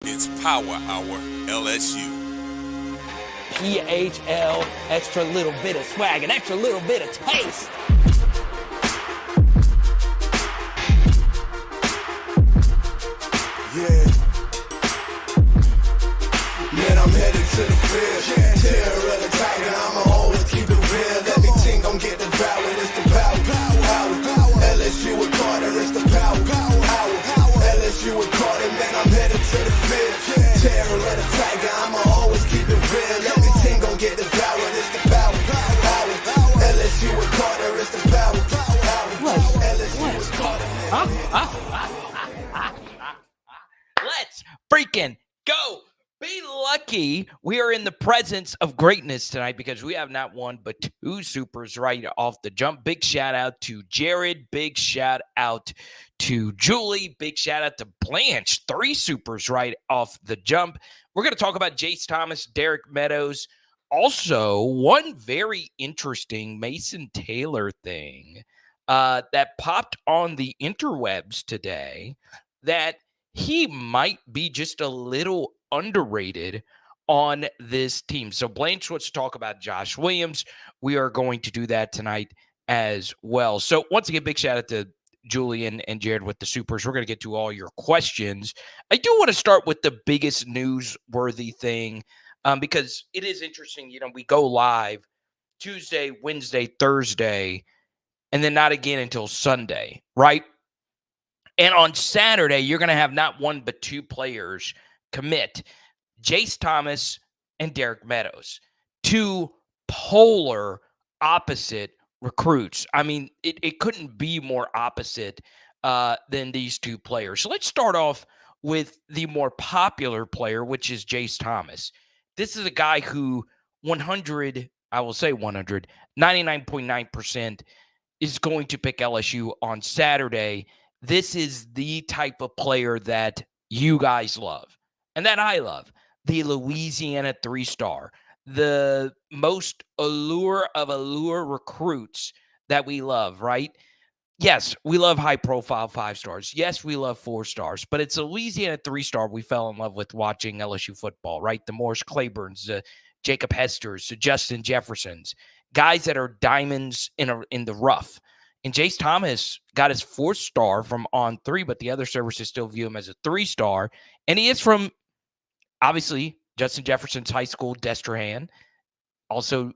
It's Power Hour LSU. PHL, extra little bit of swag, an extra little bit of taste. Yeah. Man, I'm headed to the field. Terror of the tiger, I'ma always keep it real. Everything gon' get devoured, it's the power. LSU with Carter, it's the power. LSU with Carter, man, I'm headed to the field. Terror of the tiger, I'ma always keep it real. Everything gon' get devoured, it's the power. LSU with Carter, it's the power. LSU with Carter. Let's freaking go. Be lucky we are in the presence of greatness tonight because we have not one but two supers right off the jump. Big shout out to Jared. Big shout out to Julie. Big shout out to Blanche. Three supers right off the jump. We're going to talk about JHASE Thomas, Derek Meadows. Also, one very interesting Mason Taylor thing that popped on the interwebs today that he might be just a little underrated on this team. So Blanche wants to talk about Josh Williams. We are going to do that tonight as well. So once again, big shout out to Julian and Jared with the supers. We're going to get to all your questions. I do want to start with the biggest newsworthy thing because it is interesting. You know, we go live Tuesday, Wednesday, Thursday, and then not again until Sunday, right? And on Saturday, you're going to have not one but two players commit. JHASE Thomas and Derek Meadows. Two polar opposite recruits. I mean, it couldn't be more opposite than these two players. So let's start off with the more popular player, which is JHASE Thomas. This is a guy who 99.9% is going to pick LSU on Saturday. This is the type of player that you guys love and that I love. The Louisiana 3-star, the most allure recruits that we love, right? Yes, we love high-profile 5 stars. Yes, we love 4 stars, but it's a Louisiana 3-star we fell in love with watching LSU football, right? The Morris Claiborns, the Jacob Hesters, the Justin Jeffersons, guys that are diamonds in the rough. And JHASE Thomas got his 4th star from On3, but the other services still view him as a 3-star. And he is from, obviously, Justin Jefferson's high school, Destrehan. Also,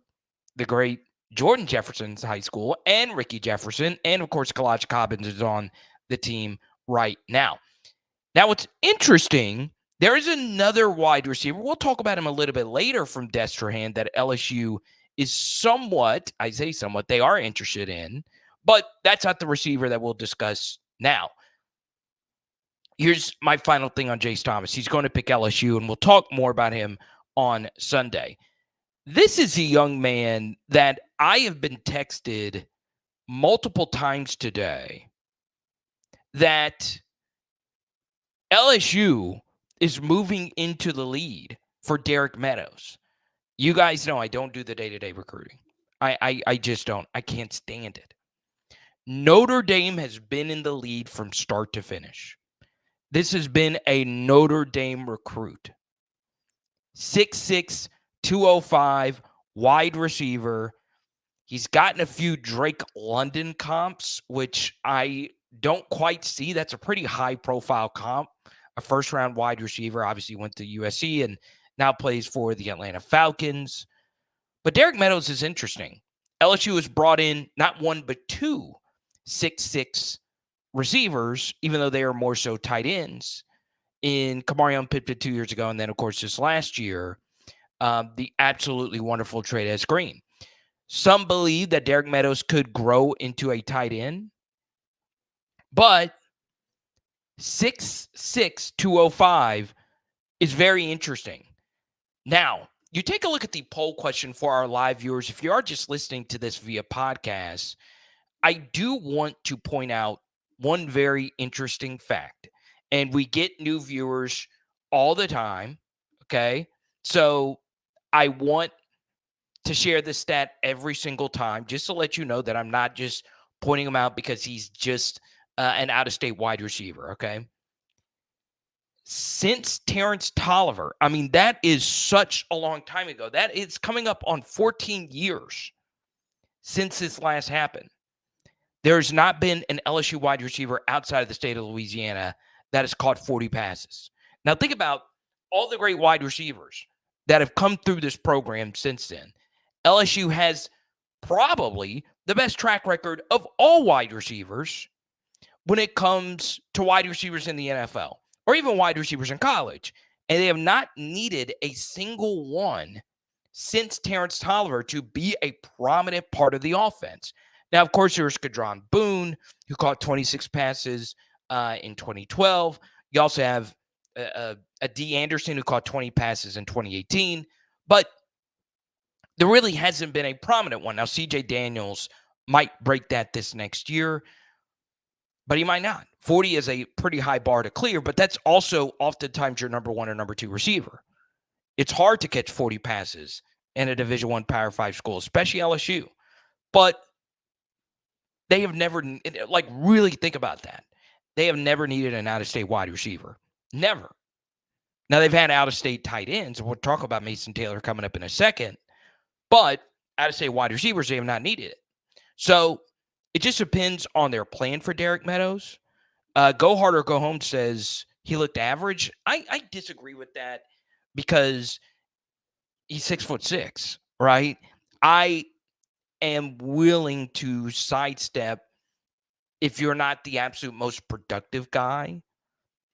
the great Jordan Jefferson's high school, and Ricky Jefferson. And, of course, Kalaj Cobbins is on the team right now. Now, what's interesting, there is another wide receiver. We'll talk about him a little bit later from Destrehan that LSU is somewhat, I say somewhat, they are interested in. But that's not the receiver that we'll discuss now. Here's my final thing on JHASE Thomas. He's going to pick LSU, and we'll talk more about him on Sunday. This is a young man that I have been texted multiple times today that LSU is moving into the lead for Derek Meadows. You guys know I don't do the day-to-day recruiting. I just don't. I can't stand it. Notre Dame has been in the lead from start to finish. This has been a Notre Dame recruit. 6'6", 205, wide receiver. He's gotten a few Drake London comps, which I don't quite see. That's a pretty high-profile comp. A first-round wide receiver, obviously went to USC and now plays for the Atlanta Falcons. But Derek Meadows is interesting. LSU has brought in not one but two 6'6" receivers, even though they are more so tight ends, in Kamarion Pittman 2 years ago, and then, of course, this last year, the absolutely wonderful Trey'Dez Green. Some believe that Derek Meadows could grow into a tight end, but 6'6", 205 is very interesting. Now, you take a look at the poll question for our live viewers. If you are just listening to this via podcast, I do want to point out one very interesting fact. And we get new viewers all the time, okay? So I want to share this stat every single time just to let you know that I'm not just pointing him out because he's just an out-of-state wide receiver, okay? since Terrence Tolliver. I mean, that is such a long time ago. That is coming up on 14 years since this last happened. There's not been an LSU wide receiver outside of the state of Louisiana that has caught 40 passes. Now, think about all the great wide receivers that have come through this program since then. LSU has probably the best track record of all wide receivers when it comes to wide receivers in the NFL or even wide receivers in college. And they have not needed a single one since Terrence Tolliver to be a prominent part of the offense. Now, of course, there's Kadron Boone, who caught 26 passes in 2012. You also have a D. Anderson, who caught 20 passes in 2018. But there really hasn't been a prominent one. Now, C.J. Daniels might break that this next year, but he might not. 40 is a pretty high bar to clear, but that's also oftentimes your number one or number two receiver. It's hard to catch 40 passes in a Division I Power 5 school, especially LSU. But they have never, like, really think about that. They have never needed an out-of-state wide receiver. Never. Now, they've had out-of-state tight ends. We'll talk about Mason Taylor coming up in a second. But out-of-state wide receivers, they have not needed it. So it just depends on their plan for Derek Meadows. Go Hard or Go Home says he looked average. I disagree with that because he's 6'6", right? I am willing to sidestep if you're not the absolute most productive guy,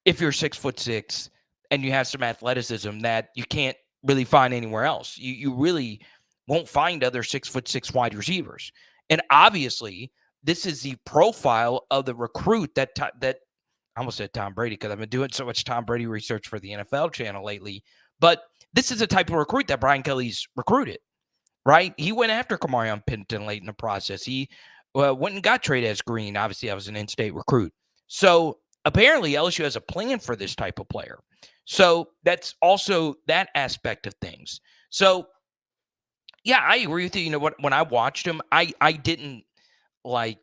if you're 6'6" and you have some athleticism that you can't really find anywhere else. You really won't find other 6'6" wide receivers. And obviously, this is the profile of the recruit that I almost said Tom Brady because I've been doing so much Tom Brady research for the NFL channel lately. But this is the type of recruit that Brian Kelly's recruited, right? He went after Kamarion Penton late in the process. He went and got Trey as Green. Obviously, that was an in-state recruit. So apparently, LSU has a plan for this type of player. So that's also that aspect of things. So, yeah, I agree with you. You know what? When I watched him, I didn't I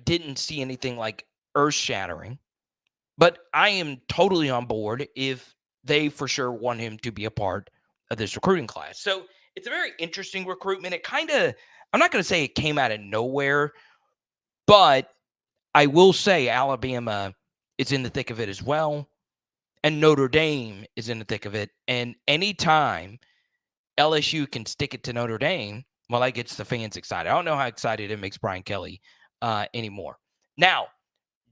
didn't see anything like earth-shattering. But I am totally on board if they for sure want him to be a part of this recruiting class. So it's a very interesting recruitment. It kind of, I'm not going to say it came out of nowhere, but I will say Alabama is in the thick of it as well. And Notre Dame is in the thick of it. And anytime LSU can stick it to Notre Dame, well, that gets the fans excited. I don't know how excited it makes Brian Kelly anymore. Now,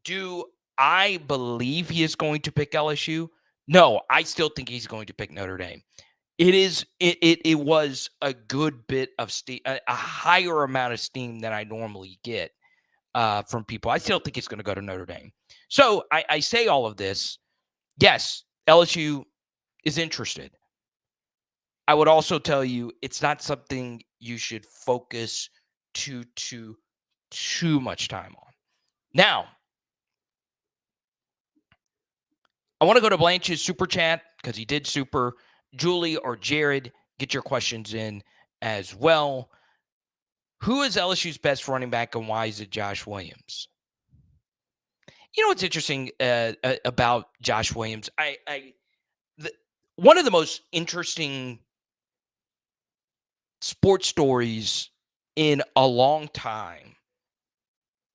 do I believe he is going to pick LSU? No, I still think he's going to pick Notre Dame. It was a good bit of steam, a higher amount of steam than I normally get from people. I still think he's going to go to Notre Dame. So I say all of this. Yes, LSU is interested. I would also tell you it's not something you should focus too much time on. Now, I want to go to Blanche's super chat because he did super. Julie or Jared, get your questions in as well. Who is LSU's best running back and why is it Josh Williams? You know what's interesting about Josh Williams? One of the most interesting sports stories in a long time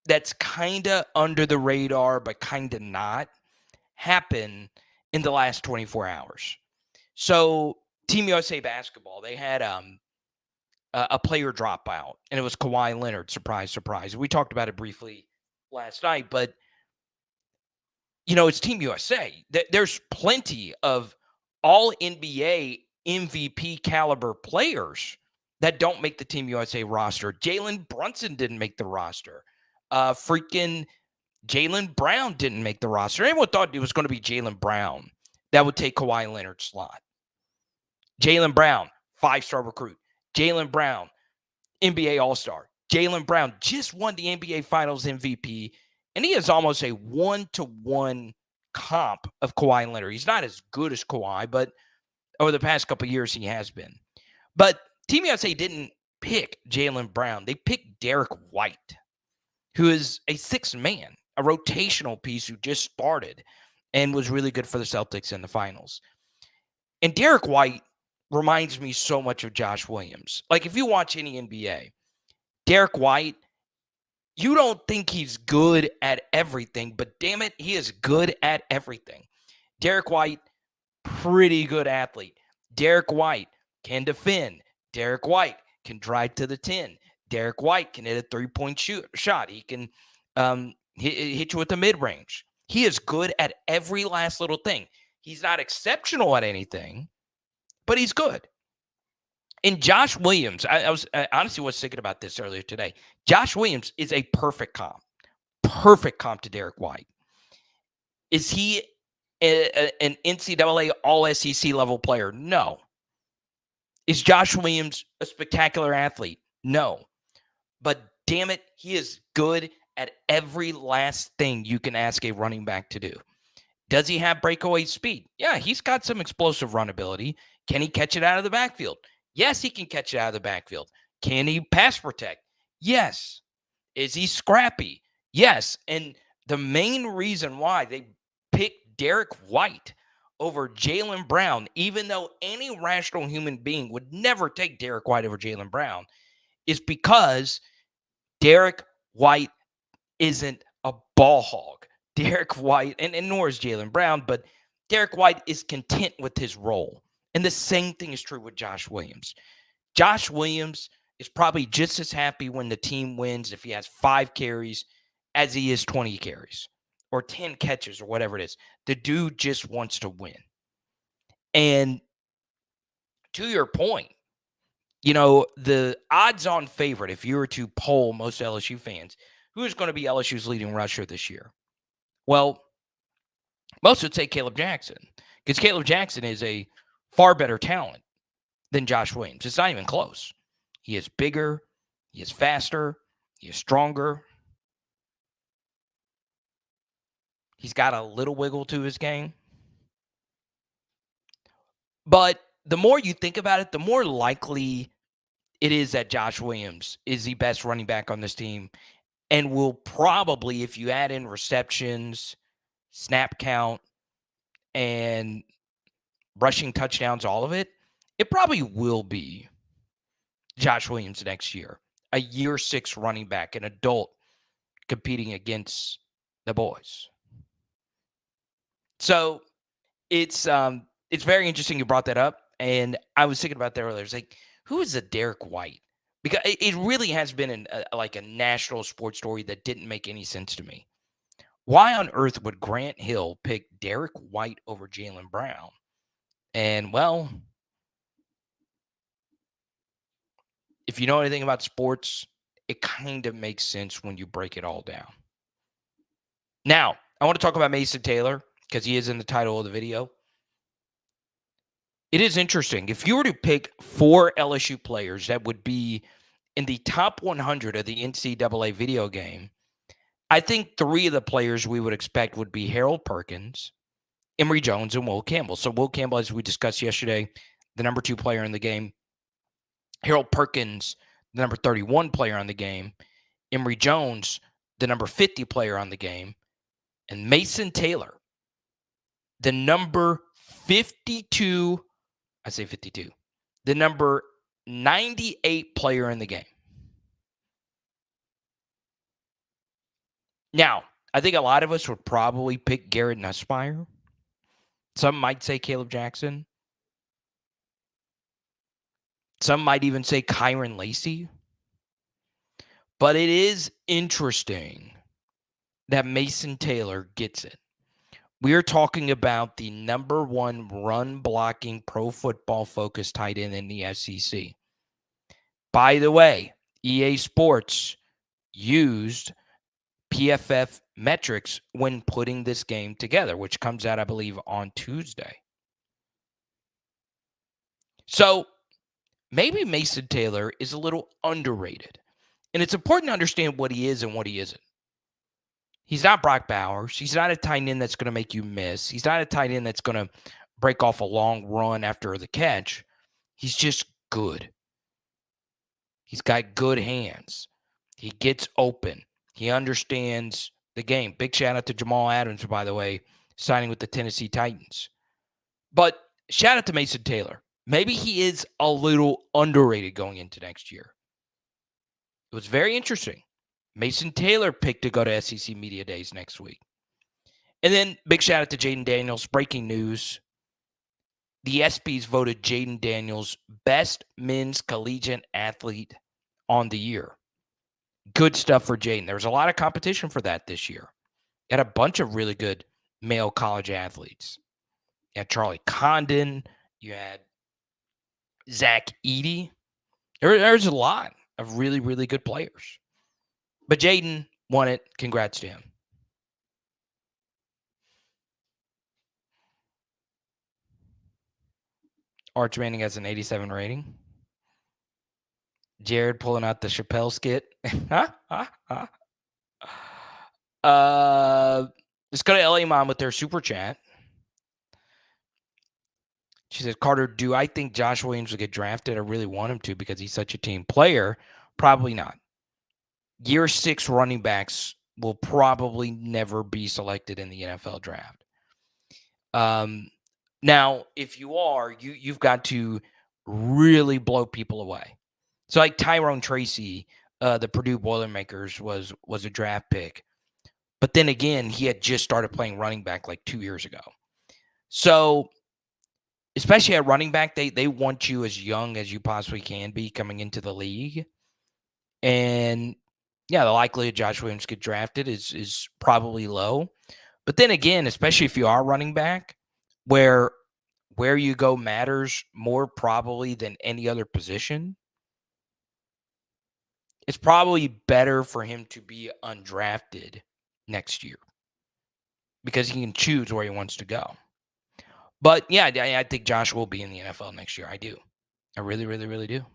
that's kind of under the radar but kind of not happened in the last 24 hours. So Team USA basketball, they had a player drop out, and it was Kawhi Leonard. Surprise, surprise. We talked about it briefly last night, but, you know, it's Team USA. There's plenty of all-NBA MVP caliber players that don't make the Team USA roster. Jalen Brunson didn't make the roster. Freaking Jaylen Brown didn't make the roster. Everyone thought it was going to be Jaylen Brown that would take Kawhi Leonard's slot. Jaylen Brown, 5-star recruit. Jaylen Brown, NBA All-Star. Jaylen Brown just won the NBA Finals MVP, and he is almost a 1-to-1 comp of Kawhi Leonard. He's not as good as Kawhi, but over the past couple of years, he has been. But Team USA didn't pick Jaylen Brown. They picked Derek White, who is a sixth man, a rotational piece who just started. and was really good for the Celtics in the finals. And Derek White reminds me so much of Josh Williams. Like, if you watch any NBA, Derek White, you don't think he's good at everything, but damn it, he is good at everything. Derek White, pretty good athlete. Derek White can defend. Derek White can drive to the 10. Derek White can hit a three-point shot. He can hit you with the mid-range. He is good at every last little thing. He's not exceptional at anything, but he's good. And Josh Williams, I honestly was thinking about this earlier today. Josh Williams is a perfect comp to Derek White. Is he an NCAA All-SEC level player? No. Is Josh Williams a spectacular athlete? No. But damn it, he is good at every last thing you can ask a running back to do. Does he have breakaway speed? Yeah, he's got some explosive run ability. Can he catch it out of the backfield? Yes, he can catch it out of the backfield. Can he pass protect? Yes. Is he scrappy? Yes. And the main reason why they picked Derek White over Jaylen Brown, even though any rational human being would never take Derek White over Jaylen Brown, is because Derek White isn't a ball hog. Derek White, and nor is Jaylen Brown, but Derek White is content with his role. And the same thing is true with Josh Williams. Josh Williams is probably just as happy when the team wins if he has 5 carries as he is 20 carries or 10 catches or whatever it is. The dude just wants to win. And to your point, the odds-on favorite, if you were to poll most LSU fans, who is going to be LSU's leading rusher this year? Well, most would say Caleb Jackson, because Caleb Jackson is a far better talent than Josh Williams. It's not even close. He is bigger. He is faster. He is stronger. He's got a little wiggle to his game. But the more you think about it, the more likely it is that Josh Williams is the best running back on this team and will probably, if you add in receptions, snap count, and rushing touchdowns, all of it, it probably will be Josh Williams next year, a year 6 running back, an adult competing against the boys. So it's very interesting you brought that up, and I was thinking about that earlier. It's like, who is a Derek White? Because it really has been a national sports story that didn't make any sense to me. Why on earth would Grant Hill pick Derek White over Jaylen Brown? And, well, if you know anything about sports, it kind of makes sense when you break it all down. Now, I want to talk about Mason Taylor because he is in the title of the video. It is interesting. If you were to pick 4 LSU players that would be in the top 100 of the NCAA video game, I think 3 of the players we would expect would be Harold Perkins, Emory Jones, and Will Campbell. So Will Campbell, as we discussed yesterday, the number 2 player in the game. Harold Perkins, the number 31 player on the game. Emory Jones, the number 50 player on the game. And Mason Taylor, the number 52, I say 52, the number 98 player in the game. Now, I think a lot of us would probably pick Garrett Nussmeier. Some might say Caleb Jackson. Some might even say Kyron Lacey. But it is interesting that Mason Taylor gets it. We are talking about the number 1 run-blocking pro football focused tight end in the SEC. By the way, EA Sports used PFF metrics when putting this game together, which comes out, I believe, on Tuesday. So maybe Mason Taylor is a little underrated. And it's important to understand what he is and what he isn't. He's not Brock Bowers. He's not a tight end that's going to make you miss. He's not a tight end that's going to break off a long run after the catch. He's just good. He's got good hands. He gets open. He understands the game. Big shout out to Jamal Adams, by the way, signing with the Tennessee Titans. But shout out to Mason Taylor. Maybe he is a little underrated going into next year. It was very interesting. Mason Taylor picked to go to SEC Media Days next week. And then big shout out to Jaden Daniels. Breaking news. The ESPYs voted Jaden Daniels best men's collegiate athlete on the year. Good stuff for Jaden. There was a lot of competition for that this year. You had a bunch of really good male college athletes. You had Charlie Condon. You had Zach Edey. There's a lot of really, really good players. But Jaden won it. Congrats to him. Arch Manning has an 87 rating. Jared pulling out the Chappelle skit. Let's go to LA Mom with their super chat. She says, Carter, do I think Josh Williams will get drafted? I really want him to because he's such a team player. Probably not. Year 6 running backs will probably never be selected in the NFL draft. Now, if you are, you've got to really blow people away. So like Tyrone Tracy, the Purdue Boilermakers was a draft pick. But then again, he had just started playing running back like 2 years ago. So especially at running back, they want you as young as you possibly can be coming into the league. And yeah, the likelihood Josh Williams get drafted is probably low. But then again, especially if you are running back, where you go matters more probably than any other position, it's probably better for him to be undrafted next year because he can choose where he wants to go. But yeah, I think Josh will be in the NFL next year. I do. I really, really, really do.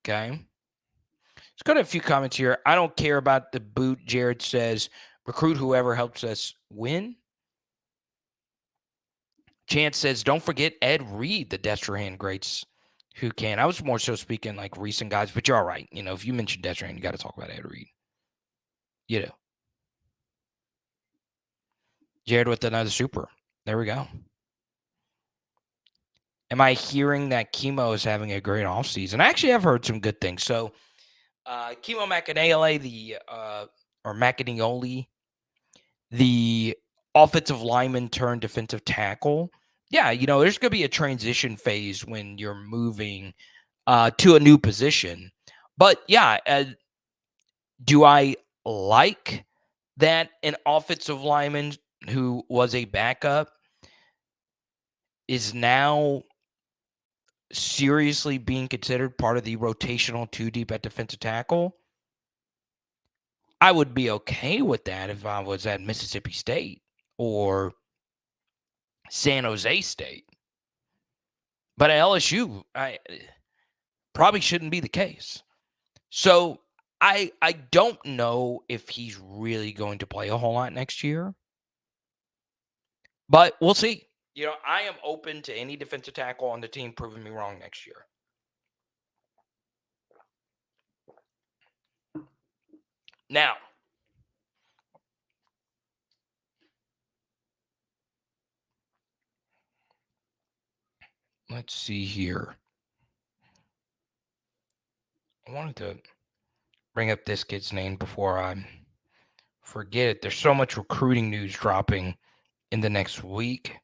Okay. Let's go to a few comments here. I don't care about the boot. Jared says, recruit whoever helps us win. Chance says, don't forget Ed Reed, the Destrehan greats who can. I was more so speaking like recent guys, but you're all right. You know, if you mention Destrehan, you got to talk about Ed Reed. You know. Jared with another super. There we go. Am I hearing that Chemo is having a great offseason? I actually have heard some good things. So, Chemo Macaniole, or Macaniole, the offensive lineman turned defensive tackle. Yeah, you know, there's going to be a transition phase when you're moving to a new position. But yeah, do I like that an offensive lineman who was a backup is now seriously being considered part of the rotational 2 deep at defensive tackle? I would be okay with that if I was at Mississippi State or San Jose State. But at LSU, I probably shouldn't be the case. So I don't know if he's really going to play a whole lot next year. But we'll see. You know, I am open to any defensive tackle on the team proving me wrong next year. Now, let's see here. I wanted to bring up this kid's name before I forget it. There's so much recruiting news dropping in the next week.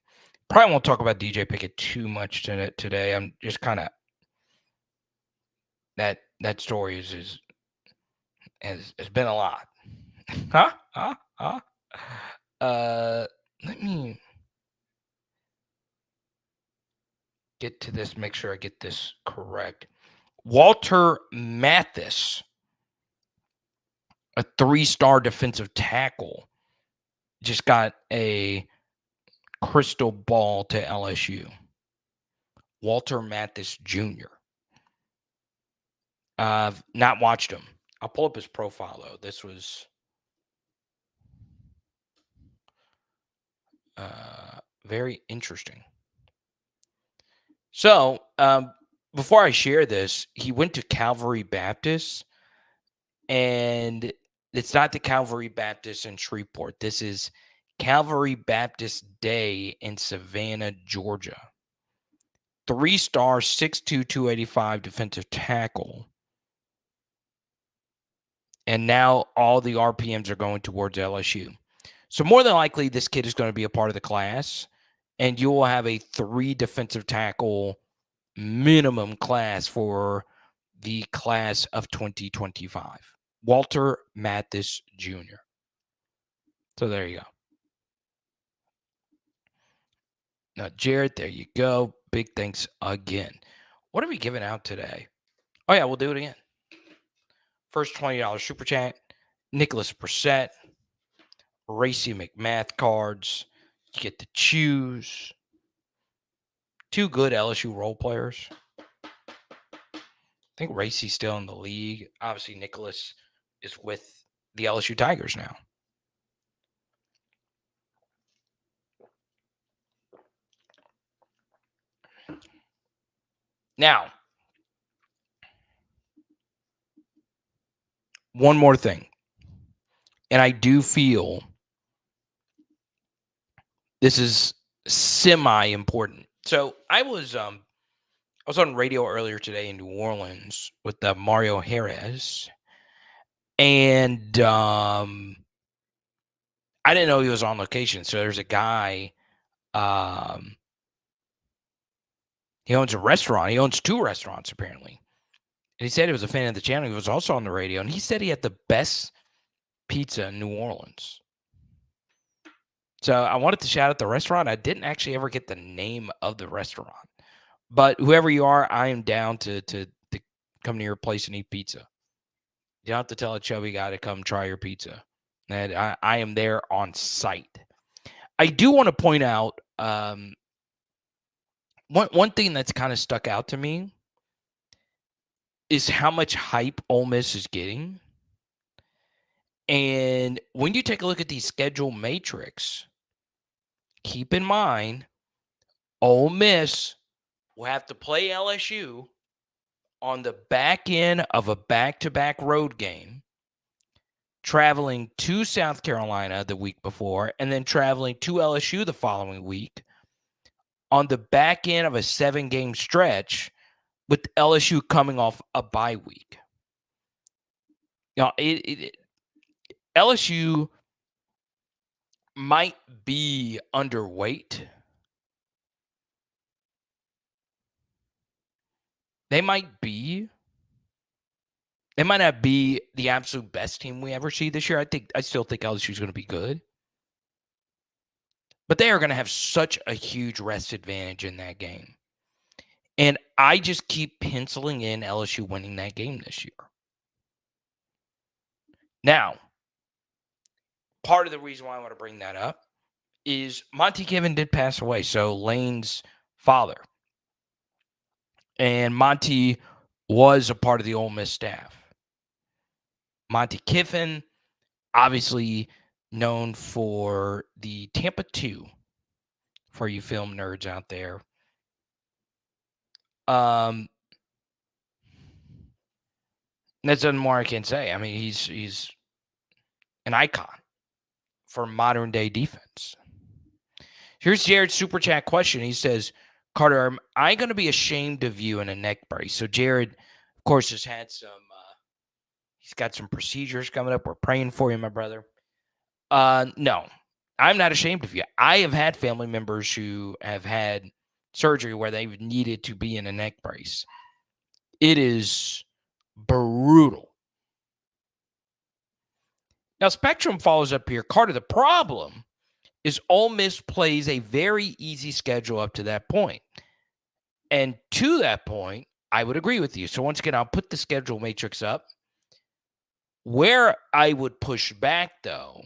Probably won't talk about DJ Pickett too much today. I'm just kind of that story has been a lot. Let me get to this. Make sure I get this correct. Walter Mathis, a 3-star defensive tackle, just got a crystal ball to LSU. Walter Mathis Jr. I've not watched him. I'll pull up his profile, though. This was very interesting. So, before I share this, he went to Calvary Baptist, and It's not the Calvary Baptist in Shreveport. This is Calvary Baptist Day in Savannah, Georgia. 3-star, 6'2", 285 defensive tackle. And now all the RPMs are going towards LSU. So more than likely, this kid is going to be a part of the class, and you will have a 3 defensive tackle minimum class for the class of 2025. Walter Mathis Jr. So there you go. Now, Jared, there you go. Big thanks again. What are we giving out today? Oh, yeah, we'll do it again. First $20 super chat, Nicholas Brissett, Racy McMath cards. You get to choose 2 good LSU role players. I think Racy's still in the league. Obviously, Nicholas is with the LSU Tigers now. Now, one more thing. And I do feel this is semi-important. So I was on radio earlier today in New Orleans with Mario Harris, and I didn't know he was on location. So there's a guy, he owns a restaurant. He owns 2 restaurants apparently. And he said he was a fan of the channel. He was also on the radio, and he said he had the best pizza in New Orleans. So I wanted to shout out the restaurant. I didn't actually ever get the name of the restaurant. But whoever you are, I am down to come to your place and eat pizza. You don't have to tell a chubby guy to come try your pizza. And I am there on site. I do want to point out one thing that's kind of stuck out to me is how much hype Ole Miss is getting. And when you take a look at the schedule matrix, keep in mind, Ole Miss will have to play LSU on the back end of a back-to-back road game, traveling to South Carolina the week before, and then traveling to LSU the following week on the back end of a 7-game stretch with LSU coming off a bye week. Now, LSU might be underweight. They might not be the absolute best team we ever see this year. I still think LSU is going to be good. But they are going to have such a huge rest advantage in that game. And I just keep penciling in LSU winning that game this year. Now, part of the reason why I want to bring that up is Monty Kiffin did pass away. So Lane's father. And Monty was a part of the Ole Miss staff. Monty Kiffin, obviously known for the Tampa 2, for you film nerds out there. That's nothing more I can say. I mean, he's an icon for modern day defense. Here's Jared's super chat question. He says, Carter, am I going to be ashamed of you in a neck brace? So Jared, of course, has had some, he's got some procedures coming up. We're praying for you, my brother. No, I'm not ashamed of you. I have had family members who have had surgery where they've needed to be in a neck brace. It is brutal. Now, Spectrum follows up here. Carter, the problem is Ole Miss plays a very easy schedule up to that point. And to that point, I would agree with you. So once again, I'll put the schedule matrix up. Where I would push back, though,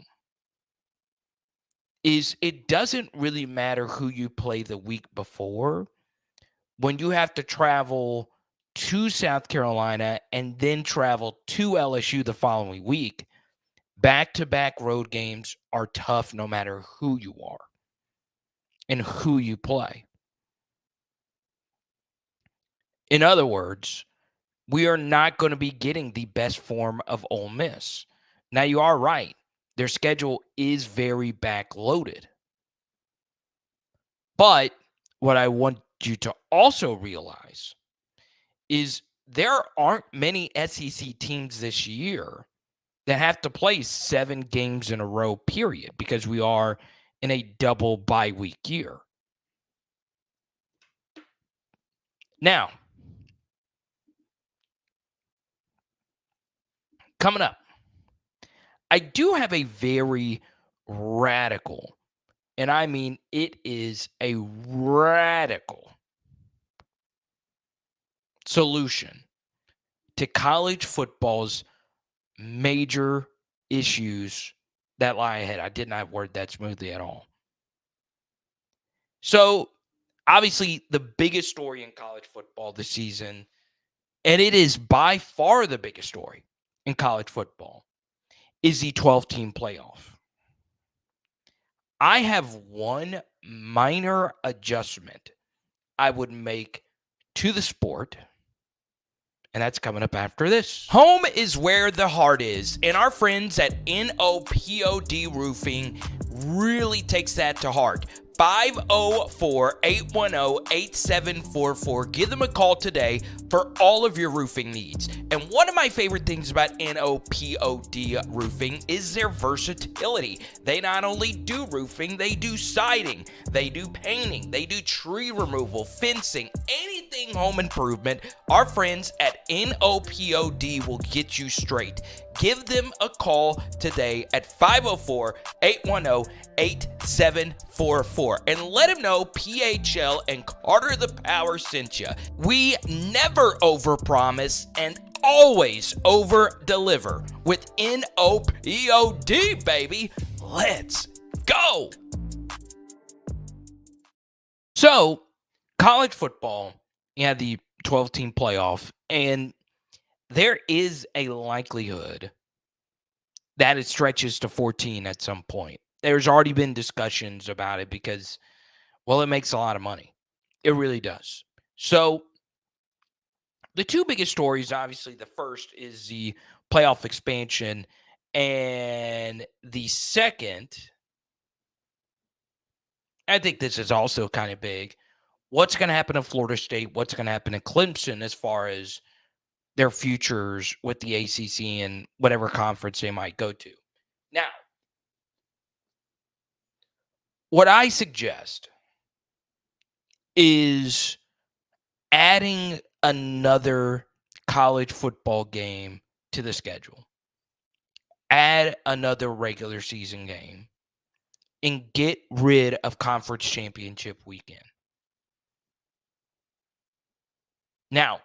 is it doesn't really matter who you play the week before when you have to travel to South Carolina and then travel to LSU the following week. Back-to-back road games are tough no matter who you are and who you play. In other words, we are not going to be getting the best form of Ole Miss. Now, you are right. Their schedule is very backloaded. But what I want you to also realize is there aren't many SEC teams this year that have to play 7 games in a row, period, because we are in a double bye week year. Now, coming up, I do have a very radical, and I mean it is a radical solution to college football's major issues that lie ahead. I did not word that smoothly at all. So, obviously, the biggest story in college football this season, and it is by far the biggest story in college football, is the 12-team playoff. I have one minor adjustment I would make to the sport, and that's coming up after this. Home is where the heart is, and our friends at NOPOD Roofing really takes that to heart. 504-810-8744. Give them a call today for all of your roofing needs. And one of my favorite things about NOPOD Roofing is their versatility. They not only do roofing, they do siding, they do painting, they do tree removal, fencing, anything home improvement. Our friends at NOPOD will get you straight. Give them a call today at 504-810-8744 and let them know PHL and Carter the Power sent you. We never overpromise and always over-deliver with NOPOD, baby. Let's go. So, college football, you had the 12-team playoff, and there is a likelihood that it stretches to 14 at some point. There's already been discussions about it because, well, it makes a lot of money. It really does. So the two biggest stories, obviously, the first is the playoff expansion, and the second, I think this is also kind of big. What's going to happen in Florida State? What's going to happen in Clemson as far as their futures with the ACC and whatever conference they might go to? Now, what I suggest is adding another college football game to the schedule. Add another regular season game and get rid of conference championship weekend. Now,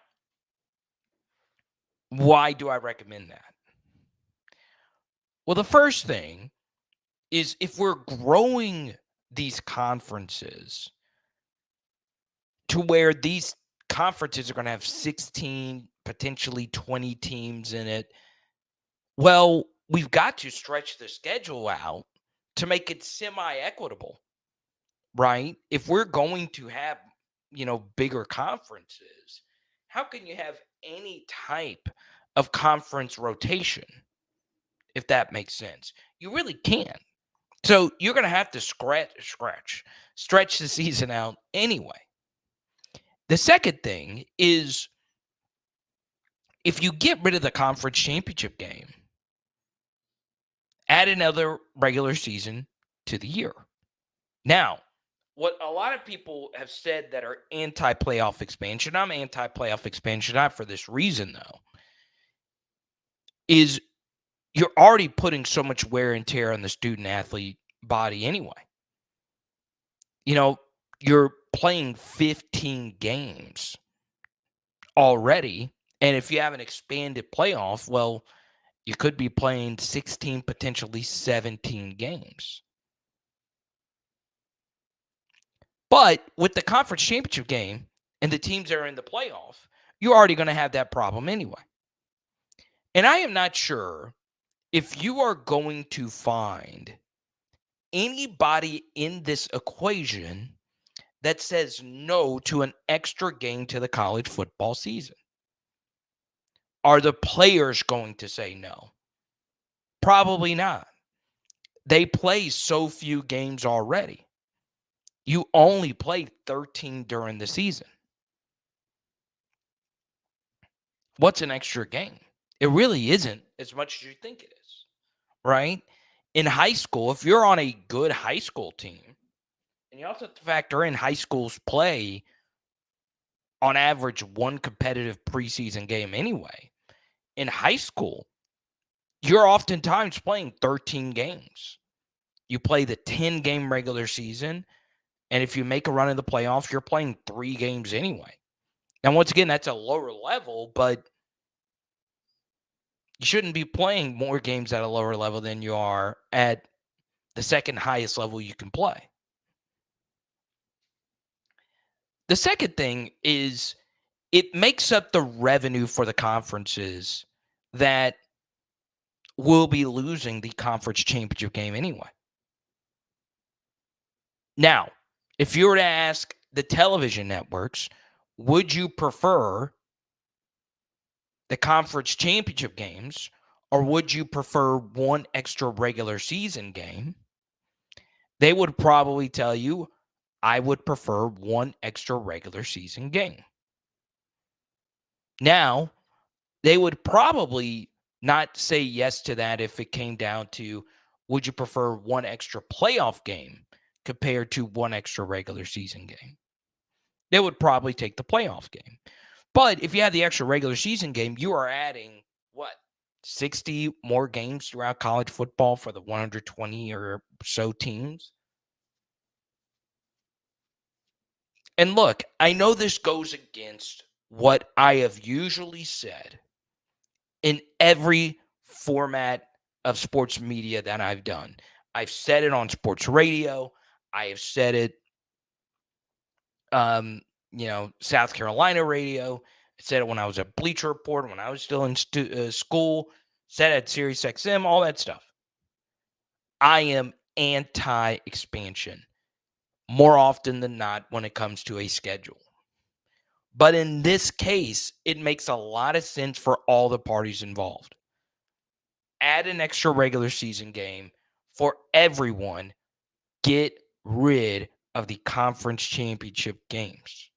why do I recommend that? Well, the first thing is if we're growing these conferences to where these conferences are going to have 16, potentially 20 teams in it, well, we've got to stretch the schedule out to make it semi-equitable, right? If we're going to have, bigger conferences, how can you have any type of conference rotation, if that makes sense? You really can't. So you're going to have to stretch the season out anyway. The second thing is if you get rid of the conference championship game, add another regular season to the year. Now, what a lot of people have said that are anti-playoff expansion, I'm anti-playoff expansion, not for this reason though, is you're already putting so much wear and tear on the student-athlete body anyway. You're playing 15 games already, and if you have an expanded playoff, well, you could be playing 16, potentially 17 games. But with the conference championship game and the teams that are in the playoff, you're already going to have that problem anyway. And I am not sure if you are going to find anybody in this equation that says no to an extra game to the college football season. Are the players going to say no? Probably not. They play so few games already. You only played 13 during the season. What's an extra game? It really isn't as much as you think it is, right? In high school, if you're on a good high school team, and you also have to factor in high schools play on average one competitive preseason game anyway. In high school, you're oftentimes playing 13 games. You play the 10-game regular season, and if you make a run in the playoffs, you're playing 3 games anyway. And once again, that's a lower level, but you shouldn't be playing more games at a lower level than you are at the second highest level you can play. The second thing is it makes up the revenue for the conferences that will be losing the conference championship game anyway. Now, if you were to ask the television networks, would you prefer the conference championship games or would you prefer one extra regular season game? They would probably tell you, I would prefer one extra regular season game. Now, they would probably not say yes to that if it came down to, would you prefer one extra playoff game compared to one extra regular season game? They would probably take the playoff game. But if you had the extra regular season game, you are adding, 60 more games throughout college football for the 120 or so teams? And look, I know this goes against what I have usually said in every format of sports media that I've done. I've said it on sports radio. I have said it, South Carolina radio. I said it when I was at Bleacher Report, when I was still in school. Said it at Sirius XM, all that stuff. I am anti-expansion more often than not when it comes to a schedule. But in this case, it makes a lot of sense for all the parties involved. Add an extra regular season game for everyone. Get rid of the conference championship games.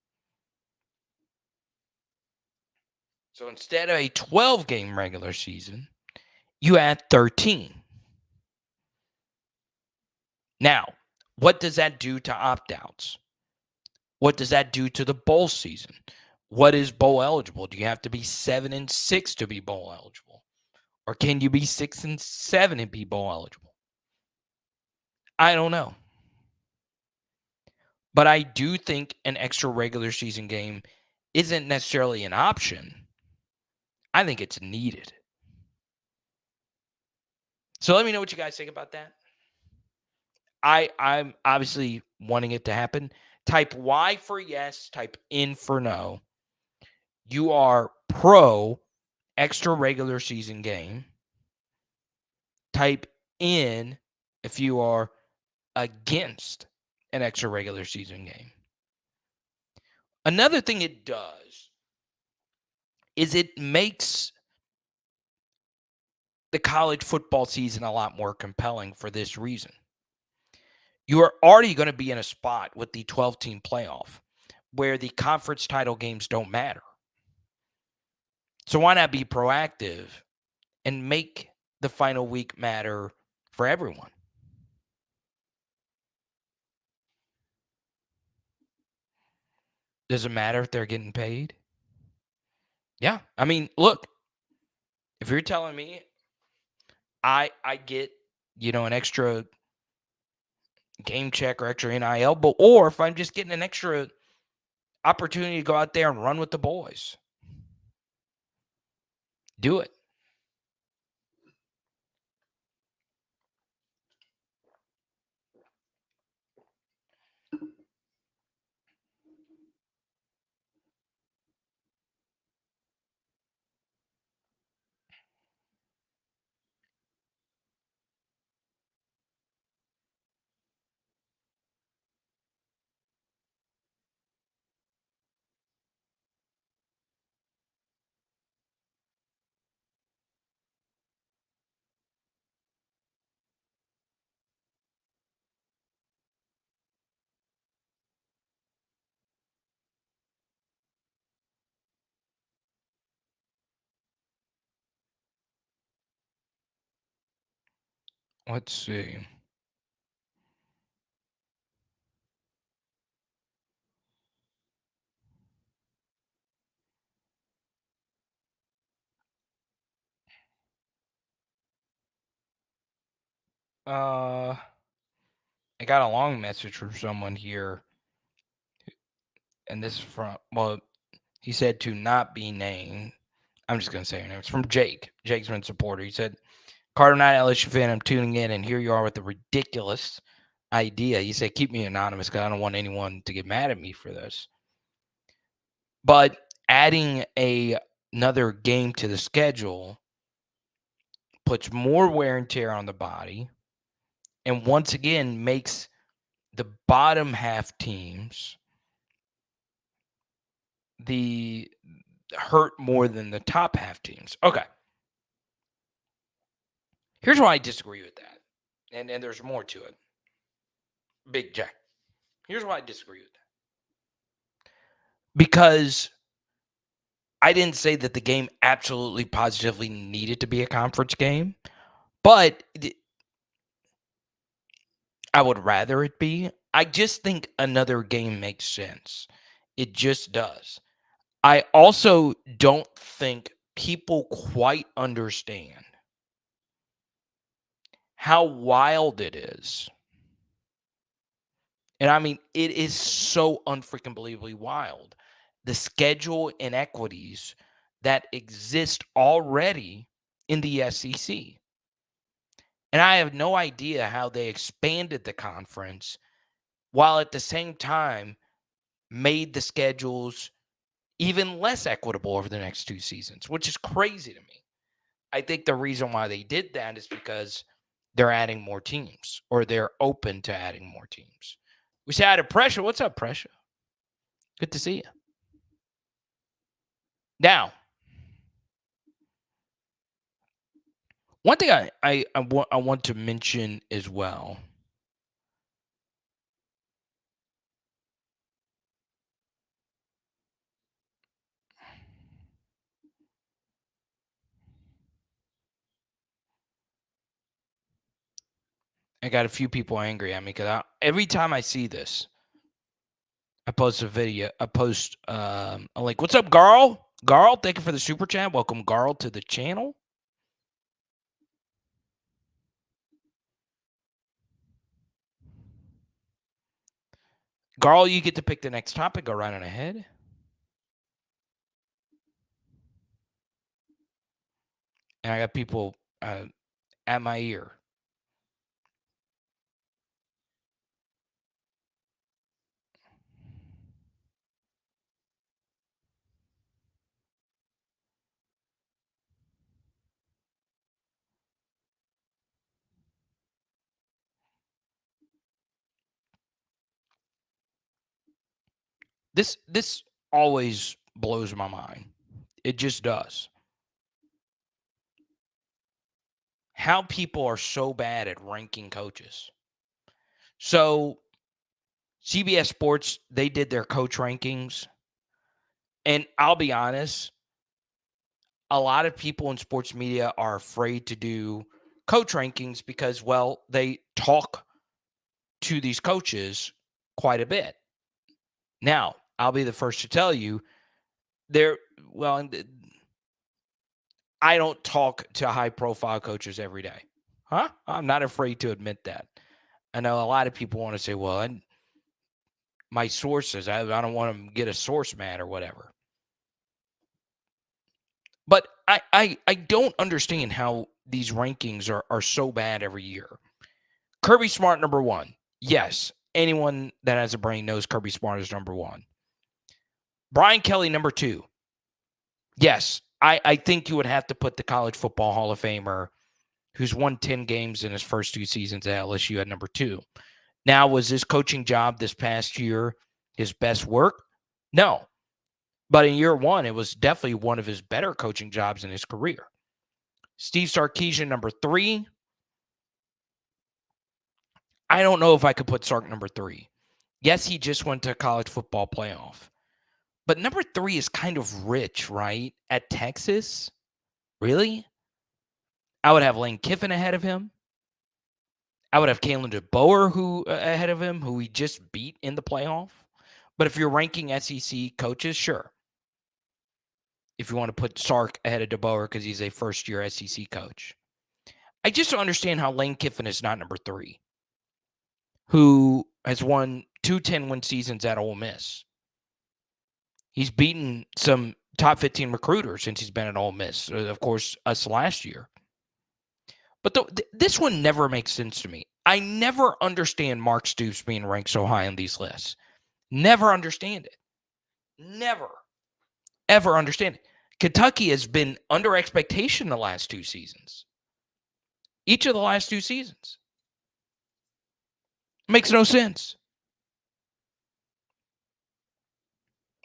So instead of a 12-game regular season, you add 13. Now, what does that do to opt-outs? What does that do to the bowl season? What is bowl eligible? Do you have to be 7-6 to be bowl eligible? Or can you be 6-7 and be bowl eligible? I don't know. But I do think an extra regular season game isn't necessarily an option. I think it's needed. So let me know what you guys think about that. I'm obviously wanting it to happen. Type Y for yes, type N for no. You are pro extra regular season game. Type in if you are against an extra regular season game. Another thing it does is it makes the college football season a lot more compelling for this reason. You are already going to be in a spot with the 12-team playoff where the conference title games don't matter. So why not be proactive and make the final week matter for everyone? Does it matter if they're getting paid? Yeah. I mean, look, if you're telling me I get, an extra game check or extra NIL, or if I'm just getting an extra opportunity to go out there and run with the boys, do it. Let's see. I got a long message from someone here, and this is from, well, he said to not be named. I'm just going to say her name. It's from Jake. Jake's been a supporter. He said, Carter, not LSU fan, I'm tuning in, and here you are with a ridiculous idea. He said, keep me anonymous because I don't want anyone to get mad at me for this. But adding another game to the schedule puts more wear and tear on the body, and once again makes the bottom half teams the hurt more than the top half teams. Okay. Here's why I disagree with that. And there's more to it. Big Jack. Here's why I disagree with that. Because I didn't say that the game absolutely positively needed to be a conference game, but I would rather it be. I just think another game makes sense. It just does. I also don't think people quite understand how wild it is. And I mean, it is so unfreaking believably wild. The schedule inequities that exist already in the SEC. And I have no idea how they expanded the conference while at the same time made the schedules even less equitable over the next 2 seasons, which is crazy to me. I think the reason why they did that is because they're adding more teams, or they're open to adding more teams. We say out of Pressure. What's up, Pressure? Good to see you. Now, one thing I want to mention as well. I got a few people angry at me because every time I see this, I post a video. I post a link. What's up, Garl? Garl, thank you for the super chat. Welcome, Garl, to the channel. Garl, you get to pick the next topic. Go right on ahead. And I got people at my ear. This always blows my mind. It just does. How people are so bad at ranking coaches. So CBS Sports, they did their coach rankings. And I'll be honest, a lot of people in sports media are afraid to do coach rankings because, well, they talk to these coaches quite a bit. Now, I'll be the first to tell you, I don't talk to high-profile coaches every day. Huh? I'm not afraid to admit that. I know a lot of people want to say, well, my sources, I don't want to get a source mad or whatever. But I don't understand how these rankings are so bad every year. Kirby Smart, number 1. Yes, anyone that has a brain knows Kirby Smart is number 1. Brian Kelly, number 2. Yes, I think you would have to put the College Football Hall of Famer who's won 10 games in his first 2 seasons at LSU at number 2. Now, was his coaching job this past year his best work? No. But in year 1, it was definitely one of his better coaching jobs in his career. Steve Sarkisian, number 3. I don't know if I could put Sark number 3. Yes, he just went to college football playoff. But number 3 is kind of rich, right? At Texas? Really? I would have Lane Kiffin ahead of him. I would have Kalen DeBoer who ahead of him, who he just beat in the playoff. But if you're ranking SEC coaches, sure. If you want to put Sark ahead of DeBoer because he's a first-year SEC coach. I just don't understand how Lane Kiffin is not number 3, who has won 2 10-win seasons at Ole Miss. He's beaten some top 15 recruiters since he's been at Ole Miss. Of course, us last year. But this one never makes sense to me. I never understand Mark Stoops being ranked so high on these lists. Never understand it. Never, ever understand it. Kentucky has been under expectation the last 2 seasons. Each of the last 2 seasons. Makes no sense.